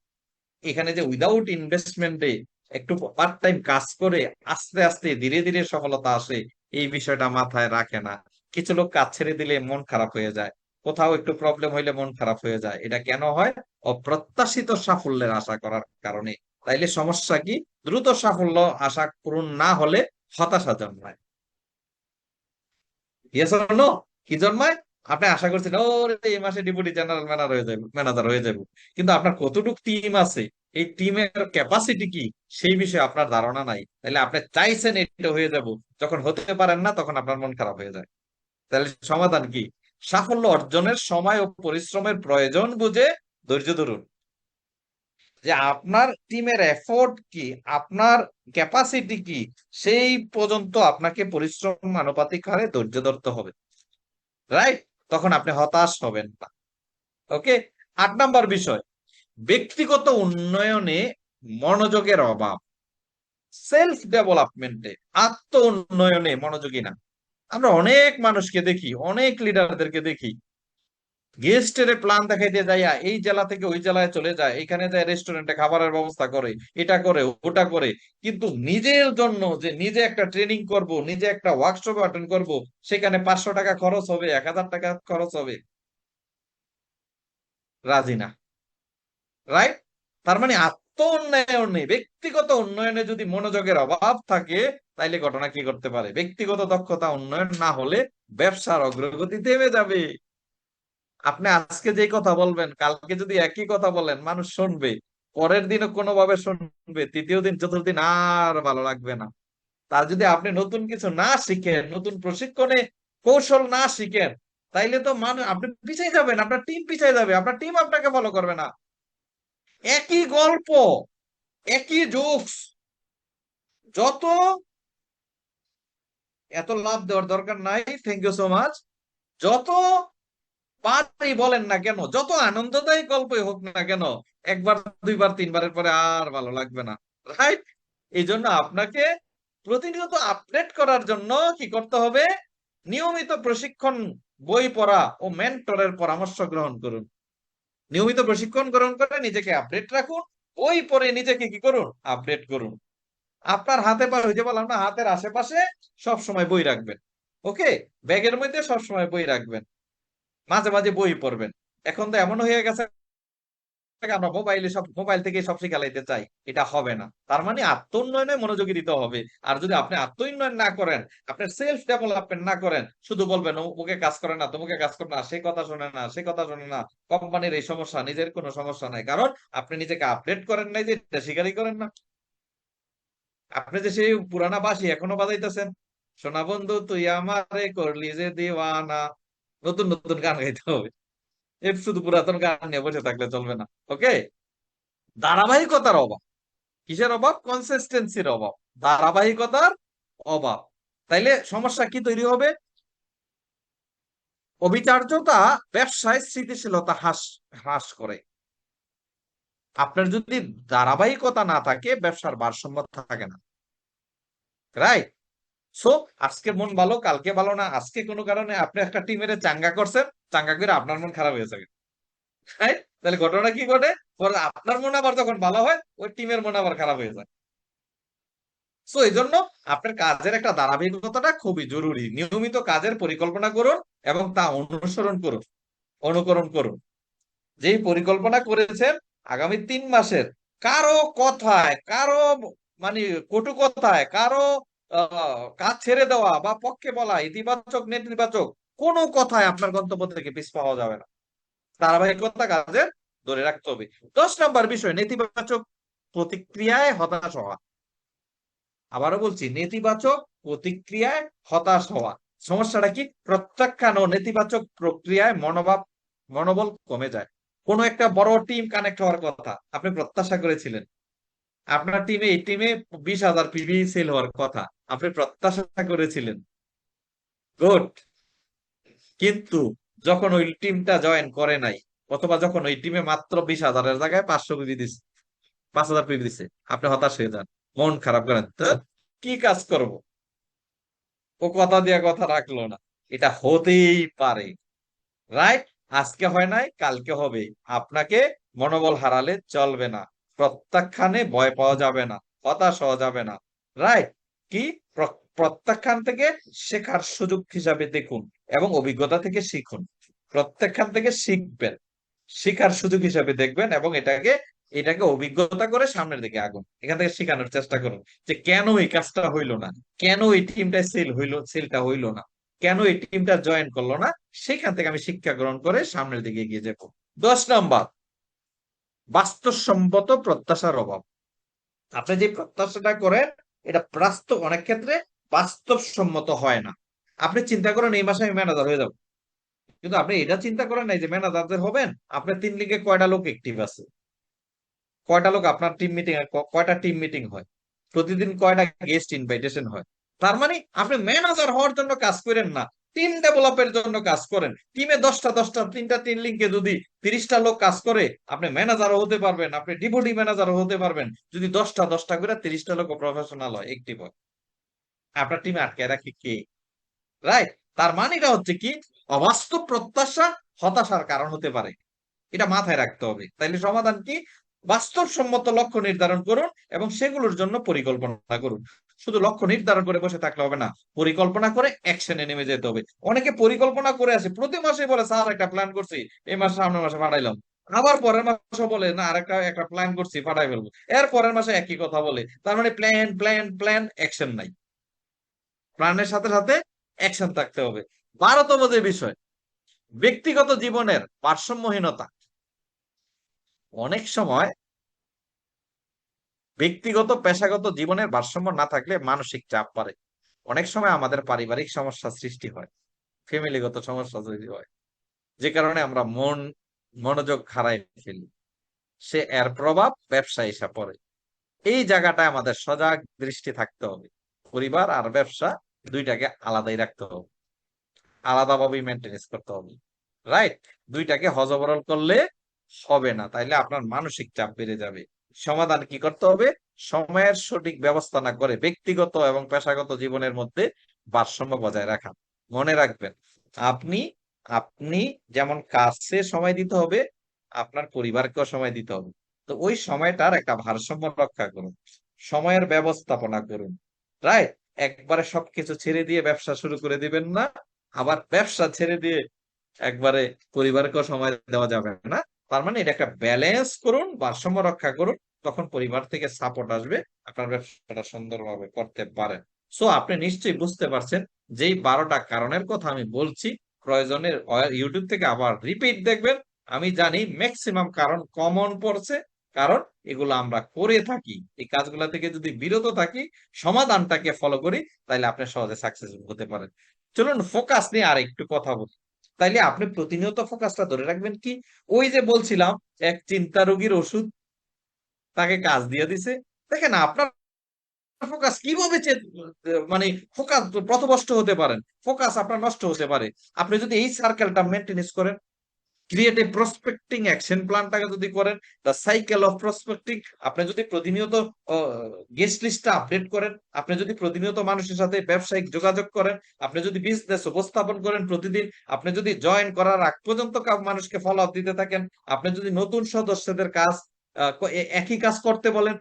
এখানে যে উইদাউট ইনভেস্টমেন্টে একটু পার্ট টাইম কাজ করে আস্তে আস্তে ধীরে ধীরে সফলতা আসে, এই বিষয়টা মাথায় রাখে না। কিছু লোক কাজ ছেড়ে দিলে মন খারাপ হয়ে যায়, কোথাও একটু প্রবলেম হইলে মন খারাপ হয়ে যায়। এটা কেন হয়? অপ্রত্যাশিত সাফল্যের আশা করার কারণে। তাইলে সমস্যা কি? দ্রুত সাফল্য আশা পূরণ না হলে হতাশা জন্মায়। Yes or no? কি জন্মায়? আপনি আশা করছেন ও এই মাসে ডেপুটি জেনারেল ম্যানেজার হয়ে যাবে, কিন্তু আপনার কতটুকু টিম আছে, এই টিমের ক্যাপাসিটি কি, সেই বিষয়ে আপনার ধারণা নাই। তাহলে আপনি চাইছেন এটা হয়ে যাব, যখন হতে পারেন না তখন আপনার মন খারাপ হয়ে যায়। তাহলে সমাধান কি? সাফল্য অর্জনের সময় ও পরিশ্রমের প্রয়োজন বুঝে ধৈর্য ধরুন। যে আপনার টিমের এফোর্ট কি, আপনার ক্যাপাসিটি কি, সেই পর্যন্ত আপনাকে পরিশ্রম আনুপাতিক হারে ধৈর্য ধরতে হবে। রাইট? তখন আপনি হতাশ হবেন না। ওকে? 8 নাম্বার বিষয়, ব্যক্তিগত উন্নয়নে মনোযোগের অভাব, সেলফ ডেভেলপমেন্টে, আত্ম উন্নয়নে মনোযোগী না। আমরা অনেক মানুষকে দেখি, অনেক লিডারদেরকে দেখি, গেস্টের প্ল্যান দেখাইতে যাইয়া এই জেলা থেকে ওই জেলায় চলে যায়, এখানে যায় রেস্টুরেন্টে খাবারের ব্যবস্থা করে, এটা করে ওটা করে, কিন্তু নিজের জন্য যে নিজে একটা ট্রেনিং করব, নিজে একটা ওয়ার্কশপ অ্যাটেন্ড করব, সেখানে 500 টাকা খরচ হবে, 1,000 টাকা খরচ হবে, রাজি না। রাইট? তার মানে উন্নয়ন নেই, ব্যক্তিগত উন্নয়নে যদি মনোযোগের অভাব থাকে, তাইলে ঘটনা কি করতে পারে? ব্যক্তিগত দক্ষতা উন্নয়ন না হলে ব্যবসার অগ্রগতি থেমে যাবে। আপনি আজকে যে কথা বলবেন, কালকে যদি একই কথা বলেন, মানুষ শুনবে, পরের দিনও কোনোভাবে শুনবে, তৃতীয় দিন চতুর্থ দিন আর ভালো লাগবে না। তার যদি আপনি নতুন কিছু না শিখেন, নতুন প্রশিক্ষণে কৌশল না শিখেন, তাইলে তো মানুষ, আপনি পিছিয়ে যাবেন, আপনার টিম পিছিয়ে যাবে, আপনার টিম আপনাকে ফলো করবে না। একই গল্প, একই জোকস, যত এত লাভ দেওয়ার দরকার নাই, থ্যাংক ইউ সো মাচ। যত পারি বলেন না কেন, যত আনন্দদায়ী গল্পই হোক না কেন, একবার দুইবার তিনবারের পরে আর ভালো লাগবে না, রাইট? এই জন্য আপনাকে প্রতিনিয়ত আপডেট করার জন্য কি করতে হবে? নিয়মিত প্রশিক্ষণ, বই পড়া ও মেন্টরের পরামর্শ গ্রহণ করুন। নিয়মিত প্রশিক্ষণ গ্রহণ করে নিজেকে আপডেট রাখুন, বই পড়ে নিজেকে কি করুন? আপডেট করুন। আপনার হাতে পা হইতে বললাম না, হাতের আশেপাশে সব সময় বই রাখবেন। ওকে, ব্যাগের মধ্যে সব সময় বই রাখবেন, মাঝে মাঝে বই পড়বেন। এখন তো এমন হয়ে গেছে, আমরা মোবাইল থেকে সব শিখালাইতে চাই, এটা হবে না। তার মানে আত্ম উন্নয়নে মনোযোগী দিতে হবে। আর যদি আপনি আত্ম উন্নয়ন না করেন, আপনার সেলফ ডেভেলপমেন্ট না করেন, শুধু বলবেন ওকে কাজ করে না, তোমাকে কাজ করে না, সে কথা শোনে না, সে কথা শোনে না, কোম্পানির এই সমস্যা, নিজের কোনো সমস্যা নাই, কারণ আপনি নিজেকে আপডেট করেন নাই, যে এটা স্বীকারই করেন না। আপনি যে সেই পুরানা বাঁশি এখনো বাজাইতেছেন, সোনা বন্ধু তুই আমারে করলি যে দিওয়ানা, নতুন নতুন গান গাইতে হবে। এ শুধু পুরাতন গান নিয়ে বসে থাকলে চলবে না। ওকে, ধারাবাহিকতার অভাব। কিসের অভাব? কনসিস্টেন্সির অভাব, ধারাবাহিকতার অভাব। তাইলে সমস্যা কি তৈরি হবে? অবিচার্যতা ব্যবসায় স্থিতিশীলতা হ্রাস হ্রাস করে। আপনার যদি ধারাবাহিকতা না থাকে, ব্যবসার ভারসাম্য থাকে না, রাইট? সো আজকে মন ভালো, কালকে ভালো না। আজকে কোনো কারণে আপনি একটা টিমের চাঙ্গা করছেন, চাঙ্গা করে আপনার মন খারাপ হয়ে যাবে, রাইট? তাহলে ঘটনা কি ঘটে? পরে আপনার মন আবার যখন ভালো হয়, ওই টিমের মন আবার খারাপ হয়ে যায়। সো এই জন্য আপনার কাজের একটা ধারাবাহিকতাটা খুবই জরুরি। নিয়মিত কাজের পরিকল্পনা করুন এবং তা অনুসরণ করুন, অনুকরণ করুন। যেই পরিকল্পনা করেছেন আগামী 3 মাসের, কারো কথায়, কারো মানে কটু কথায়, কারো কাজ ছেড়ে দেওয়া বা পক্ষে বলা, ইতিবাচক নেতিবাচক কোনো কথায় আপনার গন্তব্য থেকে পিছ পাওয়া যাবে না। ধারাবাহিকতা কাজের ধরে রাখতে হবে। 10 নম্বর বিষয়, নেতিবাচক প্রতিক্রিয়ায় হতাশ হওয়া। আবারও বলছি, নেতিবাচক প্রতিক্রিয়ায় হতাশ হওয়া। সমস্যাটা কি? প্রত্যাখ্যান ও নেতিবাচক প্রক্রিয়ায় মনোবল কমে যায়। কোনো একটা বড় টিম কানেক্ট হওয়ার কথা, আপনি প্রত্যাশা করেছিলেন, আপনার এই টিমে 20,000 পিভি সেল হওয়ার কথা, আপনি প্রত্যাশা করেছিলেন, গুড। কিন্তু যখন ওই টিমটা জয়েন করে নাই, অথবা যখন ওই টিমে মাত্র 20,000-এর জায়গায় 500 পিভি দিচ্ছে, 5,000 পিভি দিচ্ছে, আপনি হতাশ হয়ে যান, মন খারাপ করেন, তো কি কাজ করব, ও কথা দিয়ে কথা রাখলো না। এটা হতেই পারে, রাইট? আজকে হয় নাই, কালকে হবে। আপনাকে মনোবল হারালে চলবে না, প্রত্যাখ্যানে ভয় পাওয়া যাবে না, হতাশ হওয়া যাবে না, রাইট? কি প্রত্যাখ্যান থেকে শেখার সুযোগ হিসাবে দেখুন এবং অভিজ্ঞতা থেকে শিখুন। প্রত্যাখ্যান থেকে শিখবেন, শিখার সুযোগ হিসাবে দেখবেন এবং এটাকে এটাকে অভিজ্ঞতা করে সামনের দিকে আগুন। এখান থেকে শেখানোর চেষ্টা করুন যে কেন এই কাজটা হইলো না, কেন এই টিমটা সেলটা হইলো না, কেন এই টিমটা জয়েন করলো না। সেখান থেকে আমি শিক্ষা গ্রহণ করে সামনের দিকে এগিয়ে যাবো। 10 নম্বর, বাস্তবসম্মত প্রত্যাশার অভাব। আপনি যে প্রত্যাশাটা করেন, এটা অনেক ক্ষেত্রে বাস্তবসম্মত হয় না। আপনি চিন্তা করেন এই মাসে আমি ম্যানেজার হয়ে যাবো, কিন্তু আপনি এটা চিন্তা করেন নাই যে ম্যানেজারদের হবেন। আপনার 3 লিগে কয়টা লোক অ্যাক্টিভ আছে, কয়টা লোক আপনার টিম মিটিং, কয়টা টিম মিটিং হয়, প্রতিদিন কয়টা গেস্ট ইনভাইটেশন হয়। তার মানে আপনি ম্যানেজার হওয়ার জন্য কাজ করেন না, টিম ডেভেলপের জন্য কাজ করেন। টিমে 10টা 3টা 3 লিঙ্কে যদি 30টা লোক কাজ করে, আপনি ম্যানেজারও হতে পারবেন, আপনি ডেপুটি ম্যানেজারও হতে পারবেন, যদি 10টা করে 30টা লোক প্রফেশনাল হয়, অ্যাক্টিভ হয়। আপনার টিমে আটকে রাখে কে? রাইট? তার মানে এটা হচ্ছে কি, অবাস্তব প্রত্যাশা হতাশার কারণ হতে পারে, এটা মাথায় রাখতে হবে। তাইলে সমাধান কি? বাস্তবসম্মত লক্ষ্য নির্ধারণ করুন এবং সেগুলোর জন্য পরিকল্পনা করুন। শুধু লক্ষ্য নির্ধারণ করে বসে থাকলে হবে না, পরিকল্পনা করে অ্যাকশনে নেমে যেতে হবে। অনেকে পরিকল্পনা করে আসে, প্রতি মাসে বলে স্যার একটা প্ল্যান করছি, এই মাসে সামনের মাসে পাঠাইলাম, আবার পরের মাসে বলে না আরেকটা একটা প্ল্যান করছি পাঠাই ফেলবো, এর পরের মাসে একই কথা বলে। তার মানে প্ল্যান প্ল্যান প্ল্যান, অ্যাকশন নাই। প্ল্যানের সাথে সাথে অ্যাকশন থাকতে হবে। 12তম যে বিষয়, ব্যক্তিগত জীবনের ভারসাম্যহীনতা। অনেক সময় ব্যক্তিগত পেশাগত জীবনের ভারসাম্য না থাকলে মানসিক চাপ বাড়ে। অনেক সময় আমাদের পারিবারিক সমস্যা সৃষ্টি হয়, ফ্যামিলিগত সমস্যা তৈরি হয়, যে কারণে আমরা মনোযোগ হারাই ফেলি। এর প্রভাব ব্যবসায় এসে পড়ে। এই জায়গাটায় আমাদের সজাগ দৃষ্টি থাকতে হবে। পরিবার আর ব্যবসা দুইটাকে আলাদাই রাখতে হবে, আলাদাভাবেই মেনটেনেন্স করতে হবে। রাইট? দুইটাকে হজবরল করলে হবে না, তাইলে আপনার মানসিক চাপ বেড়ে যাবে। সমাধান কি করতে হবে? সময়ের সঠিক ব্যবস্থা না করে ব্যক্তিগত এবং পেশাগত জীবনের মধ্যে ভারসাম্য বজায় রাখা। মনে রাখবেন, আপনি আপনি যেমন কাজে সময় দিতে হবে, আপনার পরিবারকেও সময় দিতে হবে। তো ওই সময়টার একটা ভারসাম্য রক্ষা করুন, সময়ের ব্যবস্থাপনা করুন। রাইট? একবারে সবকিছু ছেড়ে দিয়ে ব্যবসা শুরু করে দিবেন না, আবার ব্যবসা ছেড়ে দিয়ে একবারে পরিবারকেও সময় দেওয়া যাবে না। তার মানে এটা একটা ব্যালেন্স করুন, ভারসাম্য রক্ষা করুন, তখন পরিবার থেকে সাপোর্ট আসবে, আপনার ব্যবসাটা সুন্দরভাবে করতে পারেন। সো আপনি নিশ্চয়ই বুঝতে পারছেন যেই 12টা কারণের কথা আমি বলছি, প্রয়োজনের ইউটিউব থেকে আবার রিপিট দেখবেন। আমি জানি ম্যাক্সিমাম কারণ কমন পড়ছে, কারণ এগুলো আমরা করে থাকি। এই কাজগুলা থেকে যদি বিরত থাকি, সমাধানটাকে ফলো করি, তাহলে আপনি সহজে সাকসেসফুল হতে পারেন। চলুন ফোকাস নিয়ে আর একটু কথা বলি। তাইলে আপনি প্রতিনিয়ত ফোকাসটা ধরে রাখবেন কি? ওই যে বলছিলাম, এক চিন্তা রোগীর ওষুধ তাকে কাজ দিয়ে দিছে। দেখেন আপনার ফোকাস কিভাবে মানে ফোকাস পথভ্রষ্ট হতে পারেন, ফোকাস আপনার নষ্ট হতে পারে। আপনি যদি এই সার্কেলটা মেনটেনেন্স করেন, ক্রিয়েট এ প্রসপেক্টিং অ্যাকশন প্ল্যানটাকে যদি করেন, দ্য সাইকেল অফ প্রসপেক্টিং, আপনি যদি প্রতিনিয়ত গেস্ট লিস্টটা আপডেট করেন, আপনি যদি প্রতিনিয়ত মানুষের সাথে ব্যবসায়িক যোগাযোগ করেন, আপনি যদি বিজনেস উপস্থাপন করেন প্রতিদিন, আপনি যদি জয়েন করার আগ পর্যন্ত মানুষকে ফলো আপ দিতে থাকেন, আপনি যদি নতুন সদস্যদের কাজ একই কাজ করতে বলেন,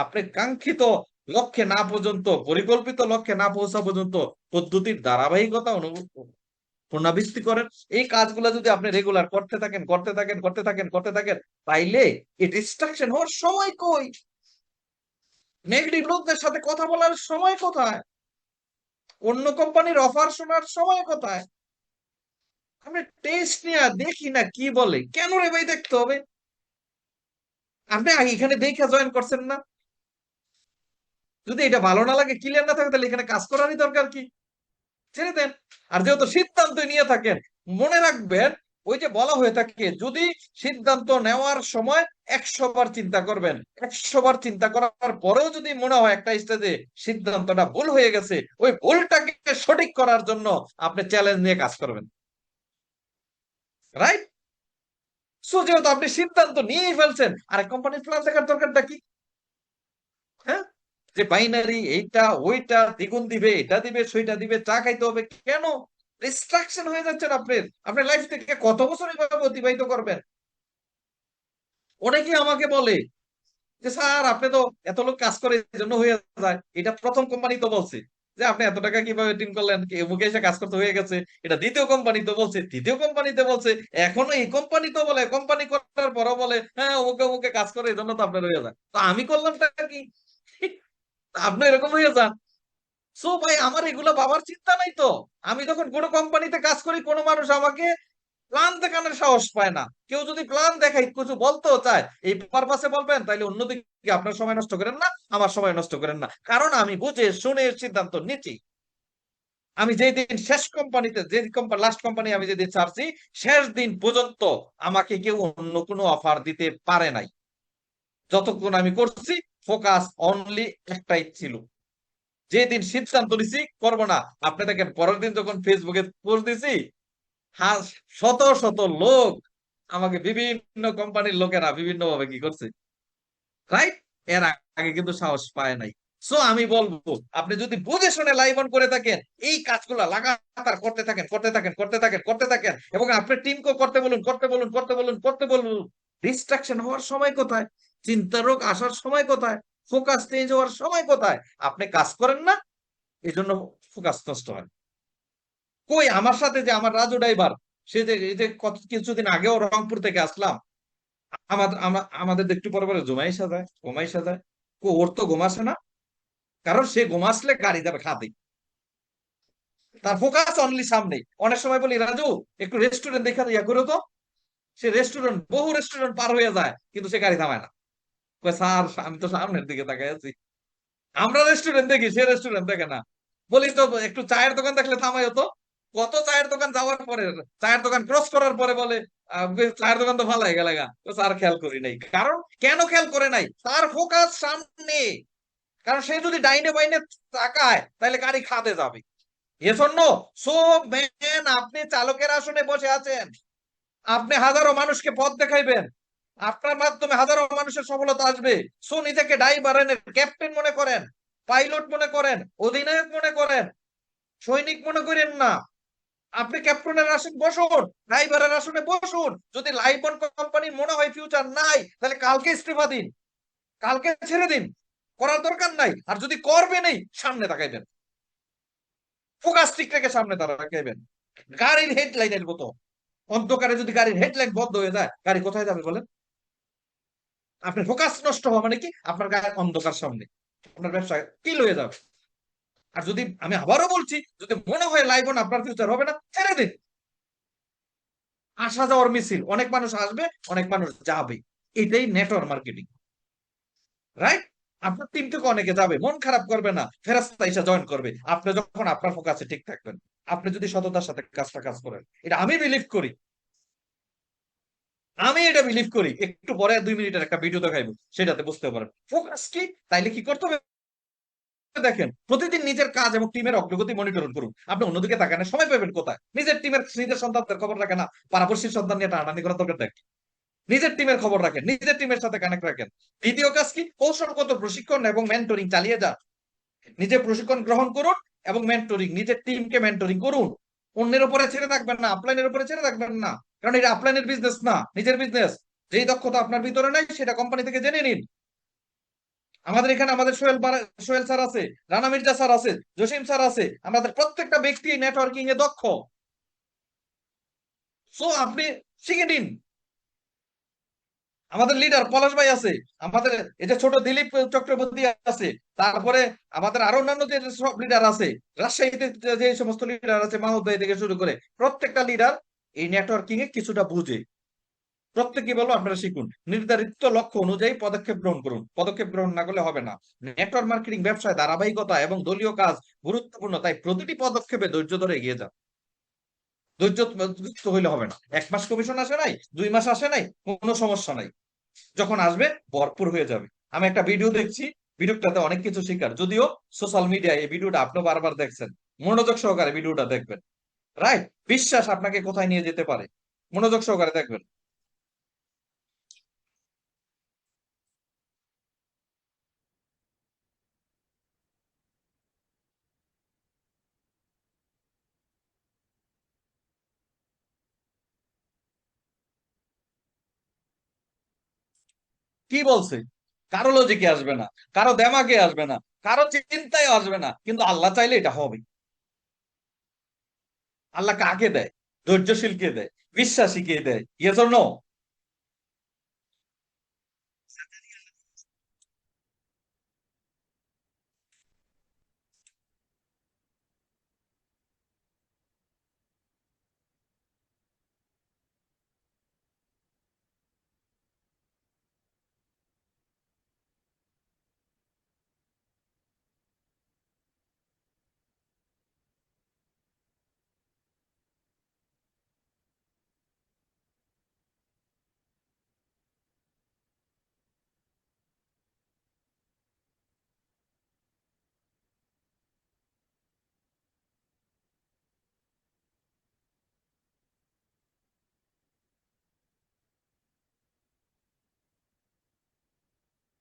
আপনি কাঙ্ক্ষিত লক্ষ্যে না পর্যন্ত, পরিকল্পিত লক্ষ্যে না পৌঁছা পর্যন্ত পদ্ধতির ধারাবাহিকতা পুনরাবৃত্তি করেন, এই কাজগুলো যদি আপনি রেগুলার করতে থাকেন করতে থাকেন করতে থাকেন করতে থাকেন, তাইলে এই ডিস্ট্রাকশন হওয়ার সময় কই? নেগেটিভ লোকদের সাথে কথা বলার সময় কোথায়? অন্য কোম্পানির অফার শোনার সময় কোথায়? আমরা টেস্ট নিয়ে দেখি না কি বলে, কেন রে ভাই দেখতে হবে? আপনি এখানে দেখে জয়েন করছেন না? যদি এটা ভালো না লাগে, ক্লিয়ার না থাকে, তাহলে এখানে কাজ করারই দরকার কি? ছেড়ে দেন। আর যেহেতু সিদ্ধান্ত নিয়ে থাকেন, মনে রাখবেন ওই যে বলা হয়ে থাকে, যদি সিদ্ধান্ত নেওয়ার সময় 100 বার চিন্তা করবেন, 100 বার চিন্তা করার পরেও যদি মনে হয় একটা স্টেজে সিদ্ধান্তটা ভুল হয়ে গেছে, ওই ভুলটাকে সঠিক করার জন্য আপনি চ্যালেঞ্জ নিয়ে কাজ করবেন। রাইট? সো যেহেতু আপনি সিদ্ধান্ত নিয়েই ফেলছেন, আরেক কোম্পানির প্ল্যান দেখার দরকারটা কি? হ্যাঁ, যে বাইনারি এইটা ওইটা দ্বিগুণ দিবে, এটা দিবে সেটা দিবে, চা খাইতে হবে, কেন? ডিস্ট্রাকশন হয়ে যাচ্ছেন আপনি। আপনার লাইফ থেকে কত বছর এইভাবে অতিবাহিত করবেন? অনেকে আমাকে বলে যে স্যার আপনি তো এত লোক কাজ করে এই জন্য হয়ে যায়। এটা প্রথম কোম্পানি তো বলছে যে আপনি এত টাকা কিভাবে টিম করলেন, মুখে এসে কাজ করতে হয়ে গেছে। এটা দ্বিতীয় কোম্পানি তো বলছে, তৃতীয় কোম্পানিতে বলছে, এখনো এই কোম্পানি তো বলে, কোম্পানি করার পরও বলে হ্যাঁ অমুকে অমুকে কাজ করে এই জন্য তো আপনার হয়ে যায়। তো আমি করলামটা কি? আপনি এরকম হয়ে যান। সো ভাই আমার এগুলো বাবার চিন্তা নাই তো। আমি যখন কোনো কোম্পানিতে কাজ করি, কোনো মানুষ আমাকে প্ল্যান দেখানোর সাহস পায় না। কেউ যদি প্ল্যান দেখাই কিছু বলতেও চায়, এই পারপাসে বলবেন, তাইলে অন্যদিকে আপনার সময় নষ্ট করেন না, আমার সময় নষ্ট করেন না। কারণ আমি বুঝে শুনে সিদ্ধান্ত নিচ্ছি। আমি যেই দিন শেষ কোম্পানিতে, যে কোম্পানি লাস্ট কোম্পানি আমি যেদিন ছাড়ছি, শেষ দিন পর্যন্ত আমাকে কেউ অন্য কোনো অফার দিতে পারে নাই। যতক্ষণ আমি করছি, ফোকাস অনলি একটাই ছিল, যেদিন সিদ্ধান্ত নিছি করবো না। আপনি দেখেন পরের দিন যখন ফেসবুকে পোস্ট দিছি, হ্যাঁ, শত শত লোক আমাকে, বিভিন্ন কোম্পানির লোকেরা বিভিন্ন ভাবে কি করছে, রাইট? এর আগে কিন্তু সাহস পায় নাই। সো আমি বলবো, আপনি যদি বুঝে শুনে লাইভ অন করে থাকেন, এই কাজগুলো লাগাতার করতে থাকেন করতে থাকেন করতে থাকেন করতে থাকেন, এবং আপনার টিমকে করতে বলুন করতে বলুন করতে বলুন করতে বলুন। ডিস্ট্রাকশন হওয়ার সময় কোথায়? চিন্তা রোগ আসার সময় কোথায়? ফোকাস চেঞ্জ হওয়ার সময় কোথায়? আপনি কাজ করেন না, এই জন্য ফোকাস নষ্ট হয়। কই আমার সাথে যে আমার রাজু ড্রাইভার, সে যে এই যে কিছুদিন আগেও রংপুর থেকে আসলাম, আমাদের একটু পরে পরে ঘুমাইসা যায়। ওর তো ঘুম আসে না, কারণ সে ঘুম আসলে গাড়ি যাবে খাতে, তার ফোকাস অনলি সামনে। অনেক সময় বলি, রাজু একটু রেস্টুরেন্ট দেখা ইয়া করো তো, সে রেস্টুরেন্ট, বহু রেস্টুরেন্ট পার হয়ে যায়, কিন্তু সে গাড়ি থামায় না। কয়, স্যার আমি তো সামনের দিকে তাকাই আছি। আমরা রেস্টুরেন্ট দেখি, সে রেস্টুরেন্ট দেখে না। বলি তো একটু চায়ের দোকান দেখলে থামাই হতো। কত চায়ের দোকান যাওয়ার পরে, চায়ের দোকান ক্রস করার পরে বলে, চায়ের দোকান তো ভালাই গেল গা, তো স্যার খেয়াল করি নাই। কারণ কেন খেয়াল করে নাই? তার ফোকাস সামনে। কারণ সে যদি ডাইনে বাইনে তাকায় তাহলে গাড়ি খাদে যাবে। এজন্য সো ম্যান, আপনি চালকের আসনে বসে আছেন, আপনি হাজারো মানুষকে পথ দেখাইবেন, আপনার মাধ্যমে হাজারো মানুষের সফলতা আসবে। সো নিজেকে ড্রাইভার, ক্যাপ্টেন মনে করেন, পাইলট মনে করেন, অধিনায়ক মনে করেন, সৈনিক মনে করেন না। আপনি ক্যাপ্টেনের আসনে বসুন, ড্রাইভারের আসনে বসুন। যদি লাইফবন কোম্পানির মনে হয় ফিউচার নাই, তাহলে কালকে ইস্তিফা দিন, কালকে ছেড়ে দিন, করার দরকার নাই। আর যদি করবে নেই, সামনে তাকাইবেন, ফোকাস ঠিক রেখে সামনে তাকাইবেন। গাড়ির হেডলাইনের মতো অন্ধকারে যদি গাড়ির হেডলাইট বন্ধ হয়ে যায়, গাড়ি কোথায় যাবে বলেন? আপনার ফোকাস নষ্ট হওয়া মানে কি? আপনার গায়ের অন্ধকার সামনে, আপনার ব্যবসা কিল হয়ে যাবে। আর যদি, আমি আবারও বলছি, যদি মনে হয় লাইফ আপনার ফিউচার হবে না, ছেড়ে দিন। আসা যাওয়ার মিছিল, অনেক মানুষ আসবে, অনেক মানুষ যাবে। এটাই নেটওয়ার্ক মার্কেটিং, রাইট? আপনার টিম থেকে অনেকে যাবে, মন খারাপ করবে না, ফেরেশতা এসে জয়েন করবে, আপনি যখন আপনার ফোকাসে ঠিক থাকবেন, আপনি যদি সততার সাথে কাজ করেন। এটা আমি বিলিভ করি, আমি এটা বিলিভ করি। একটু পরে 2 মিনিটের একটা ভিডিও দেখাইবো, সেটাতে বুঝতে পারেন ফোকাস কি। তাইলে কি করতে হবে দেখেন, প্রতিদিন নিজের কাজ এবং টিমের অগ্রগতি মনিটরিং করুন। আপনি অন্যদিকে তাকানোর সময় পাবেন কোথায়? নিজের টিমের, নিজের সন্তানদের খবর রাখেন না, পাড়াপড়শির সন্তান নিয়ে টানাটানি করার দরকার দেখ। নিজের টিমের খবর রাখেন, নিজের টিমের সাথে কানেক্ট রাখেন। দ্বিতীয় কাজ কি? কৌশলগত প্রশিক্ষণ এবং মেন্টরিং চালিয়ে যান। নিজে প্রশিক্ষণ গ্রহণ করুন এবং মেন্টরিং, নিজের টিমকে মেন্টরিং করুন। অন্যের উপরে ছেড়ে থাকবেন না, আপলাইনের উপরে ছেড়ে থাকবেন না। কারণ এটা আপলাইনের বিজনেস না, নিজের বিজনেস। যেই দক্ষতা আপনার ভিতরে নাই, সেটা কোম্পানি থেকে জেনে নিন। আমাদের এখানে আমাদের সোহেল স্যার আছে, রানা মির্জা স্যার আছে, জসিম স্যার আছে। আমাদের প্রত্যেকটা ব্যক্তি নেটওয়ার্কিং এ দক্ষ। সো আপনি শিখে নিন। আমাদের লিডার পলাশ ভাই আছে, আমাদের এই যে ছোট দিলীপ চক্রবর্তী আছে, তারপরে আমাদের আরো অন্যান্য যে সব লিডার আছে, রাজশাহীতে যে সমস্ত লিডার আছে, মাহমুদ ভাই থেকে শুরু করে প্রত্যেকটা লিডার এই নেটওয়ার্কিং এ কিছুটা বুঝে। প্রত্যেকে বলো, আপনারা শিখুন, নির্ধারিত লক্ষ্য অনুযায়ী পদক্ষেপ গ্রহণ করুন। পদক্ষেপ গ্রহণ না করলে হবে না। নেটওয়ার্ক মার্কেটিং ব্যবসায় ধারাবাহিকতা এবং দলীয় কাজ গুরুত্বপূর্ণ, তাই প্রতিটি পদক্ষেপে ধৈর্য ধরে এগিয়ে যান। ধৈর্য হইলে হবে না। 1 মাস কমিশন আসে নাই, 2 মাস আসে নাই, কোনো সমস্যা নাই, যখন আসবে ভরপুর হয়ে যাবে। আমি একটা ভিডিও দেখছি, ভিডিওটাতে অনেক কিছু শেখার, যদিও সোশ্যাল মিডিয়ায় এই ভিডিওটা আপনি বারবার দেখছেন, মনোযোগ সহকারে ভিডিওটা দেখবেন। রাইট? বিশ্বাস আপনাকে কোথায় নিয়ে যেতে পারে, মনোযোগ সহকারে দেখবেন। কি বলছে? কারো লজিকে আসবে না, কারো দেমাগে আসবে না, কারো চিন্তায় আসবে না, কিন্তু আল্লাহ চাইলে এটা হবে। আল্লাহ কাকে দেয়? ধৈর্যশীলকে দেয়, বিশ্বাসীকে দেয়। Yes or no?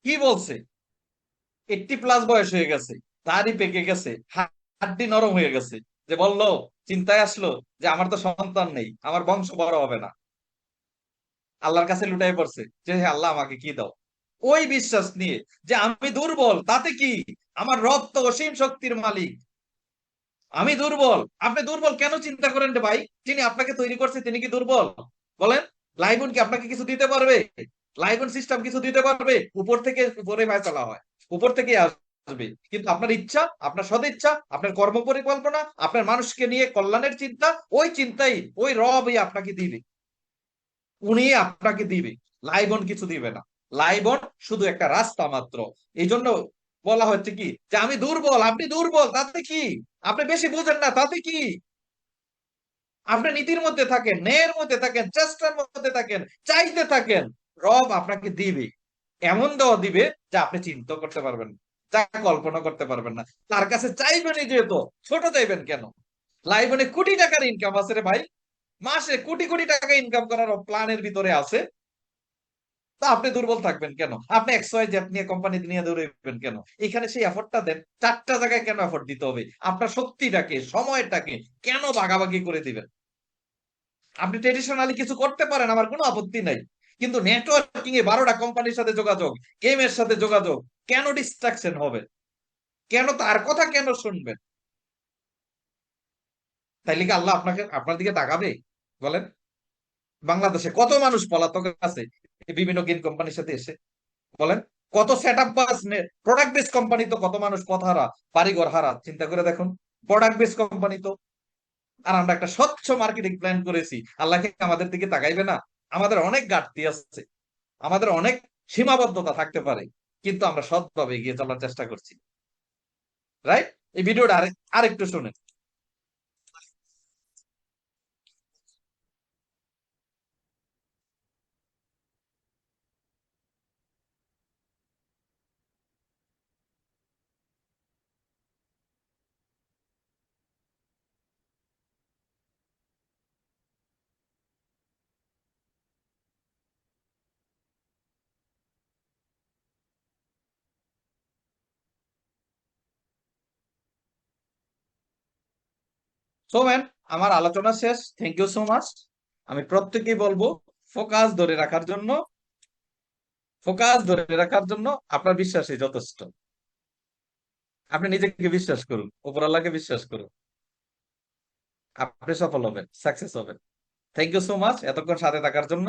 কি বলছে? 80+ বয়স হয়ে গেছে, দাড়ি পেকে গেছে, হাড্ডি নরম হয়ে গেছে, যে বললো, চিন্তায় আসলো যে আমার তো সন্তান নেই, আমার বংশ বড় হবে না। আল্লাহর কাছে লুটাই পড়ছে যে, হে আল্লাহ আমাকে কি দাও। ওই বিশ্বাস নিয়ে যে আমি দুর্বল, তাতে কি, আমার রব তো অসীম শক্তির মালিক। আমি দুর্বল। আপনি দুর্বল কেন চিন্তা করেন রে ভাই? যিনি আপনাকে তৈরি করছে তিনি কি দুর্বল? বলেন। লাইবুন কি আপনাকে কিছু দিতে পারবে? লাইবন সিস্টেম কিছু দিতে পারবে? উপর থেকে উপরে ফয়সালা হয়, উপর থেকে আসবে। কিন্তু আপনার ইচ্ছা, আপনার সদিচ্ছা, আপনার কর্ম পরিকল্পনা, আপনার মানুষকে নিয়ে কল্যাণের চিন্তা, ওই চিন্তাই ওই রবই আপনাকে দিবে, উনি আপনাকে দিবে। লাইবন কিছু দিবে না। লাইবন শুধু একটা রাস্তা মাত্র। এই জন্য বলা হচ্ছে কি যে আমি দুর্বল, আপনি দুর্বল, তাতে কি? আপনি বেশি বুঝেন না, তাতে কি? আপনি নীতির মধ্যে থাকেন, ন্যায়ের মধ্যে থাকেন, চেষ্টার মধ্যে থাকেন, চাইতে থাকেন, রব আপনাকে দিবে। এমন দেওয়া দিবে যা আপনি চিন্তা করতে পারবেন না, যা কল্পনা করতে পারবেন না। তার কাছে চাইবেনই যেহেতু, ছোট চাইবেন কেন? লাইবনে কোটি টাকার ইনকাম আছে রে ভাই, মাসে কোটি কোটি টাকা ইনকাম করার প্ল্যানের ভিতরে আছে। তা আপনি দুর্বল থাকবেন কেন? আপনি XYZ নিয়ে কোম্পানি নিয়ে দৌড়াবেন কেন? এখানে সেই এফোর্টটা দেন। চারটা জায়গায় কেন এফোর্ট দিতে হবে? আপনার শক্তিটাকে, সময়টাকে কেন ভাগাভাগি করে দিবেন? আপনি ট্রেডিশনালি কিছু করতে পারেন, আমার কোনো আপত্তি নাই, কিন্তু নেটওয়ার্কিং এ 12টা কোম্পানির সাথে যোগাযোগ, গেমের সাথে যোগাযোগ, কেন ডিস্ট্রাকশন হবে? কেন তার কথা কেন শুনবেন? তাইলে কি আল্লাহ আপনাকে, আপনার দিকে তাকাবে? বলেন। বাংলাদেশে কত মানুষ পলাতক আছে এই বিভিন্ন গেম কোম্পানির সাথে এসে? বলেন। কত সেট আপ বাস, প্রোডাক্ট বেস কোম্পানি তো কত মানুষ পথ হারা, বাড়িঘর হারা, চিন্তা করে দেখুন। প্রোডাক্ট বেস কোম্পানি তো। আর আমরা একটা স্বচ্ছ মার্কেটিং প্ল্যান করেছি, আল্লাহ কি আমাদের দিকে তাকাইবে না? আমাদের অনেক ঘাটতি আছে, আমাদের অনেক সীমাবদ্ধতা থাকতে পারে, কিন্তু আমরা সৎভাবে এগিয়ে চলার চেষ্টা করছি। রাইট? এই ভিডিওটা আরেকটু শুনেন। সো ম্যান, আমার আলোচনা শেষ। Thank you so much. আমি প্রত্যেকেই বলবো ফোকাস ধরে রাখার জন্য, ফোকাস ধরে রাখার জন্য আপনার বিশ্বাসই যথেষ্ট। আপনি নিজেকে বিশ্বাস করুন, উপরওয়ালাকে বিশ্বাস করুন, আপনি সফল হবেন, সাকসেস হবেন। থ্যাংক ইউ সো মাচ এতক্ষণ সাথে থাকার জন্য।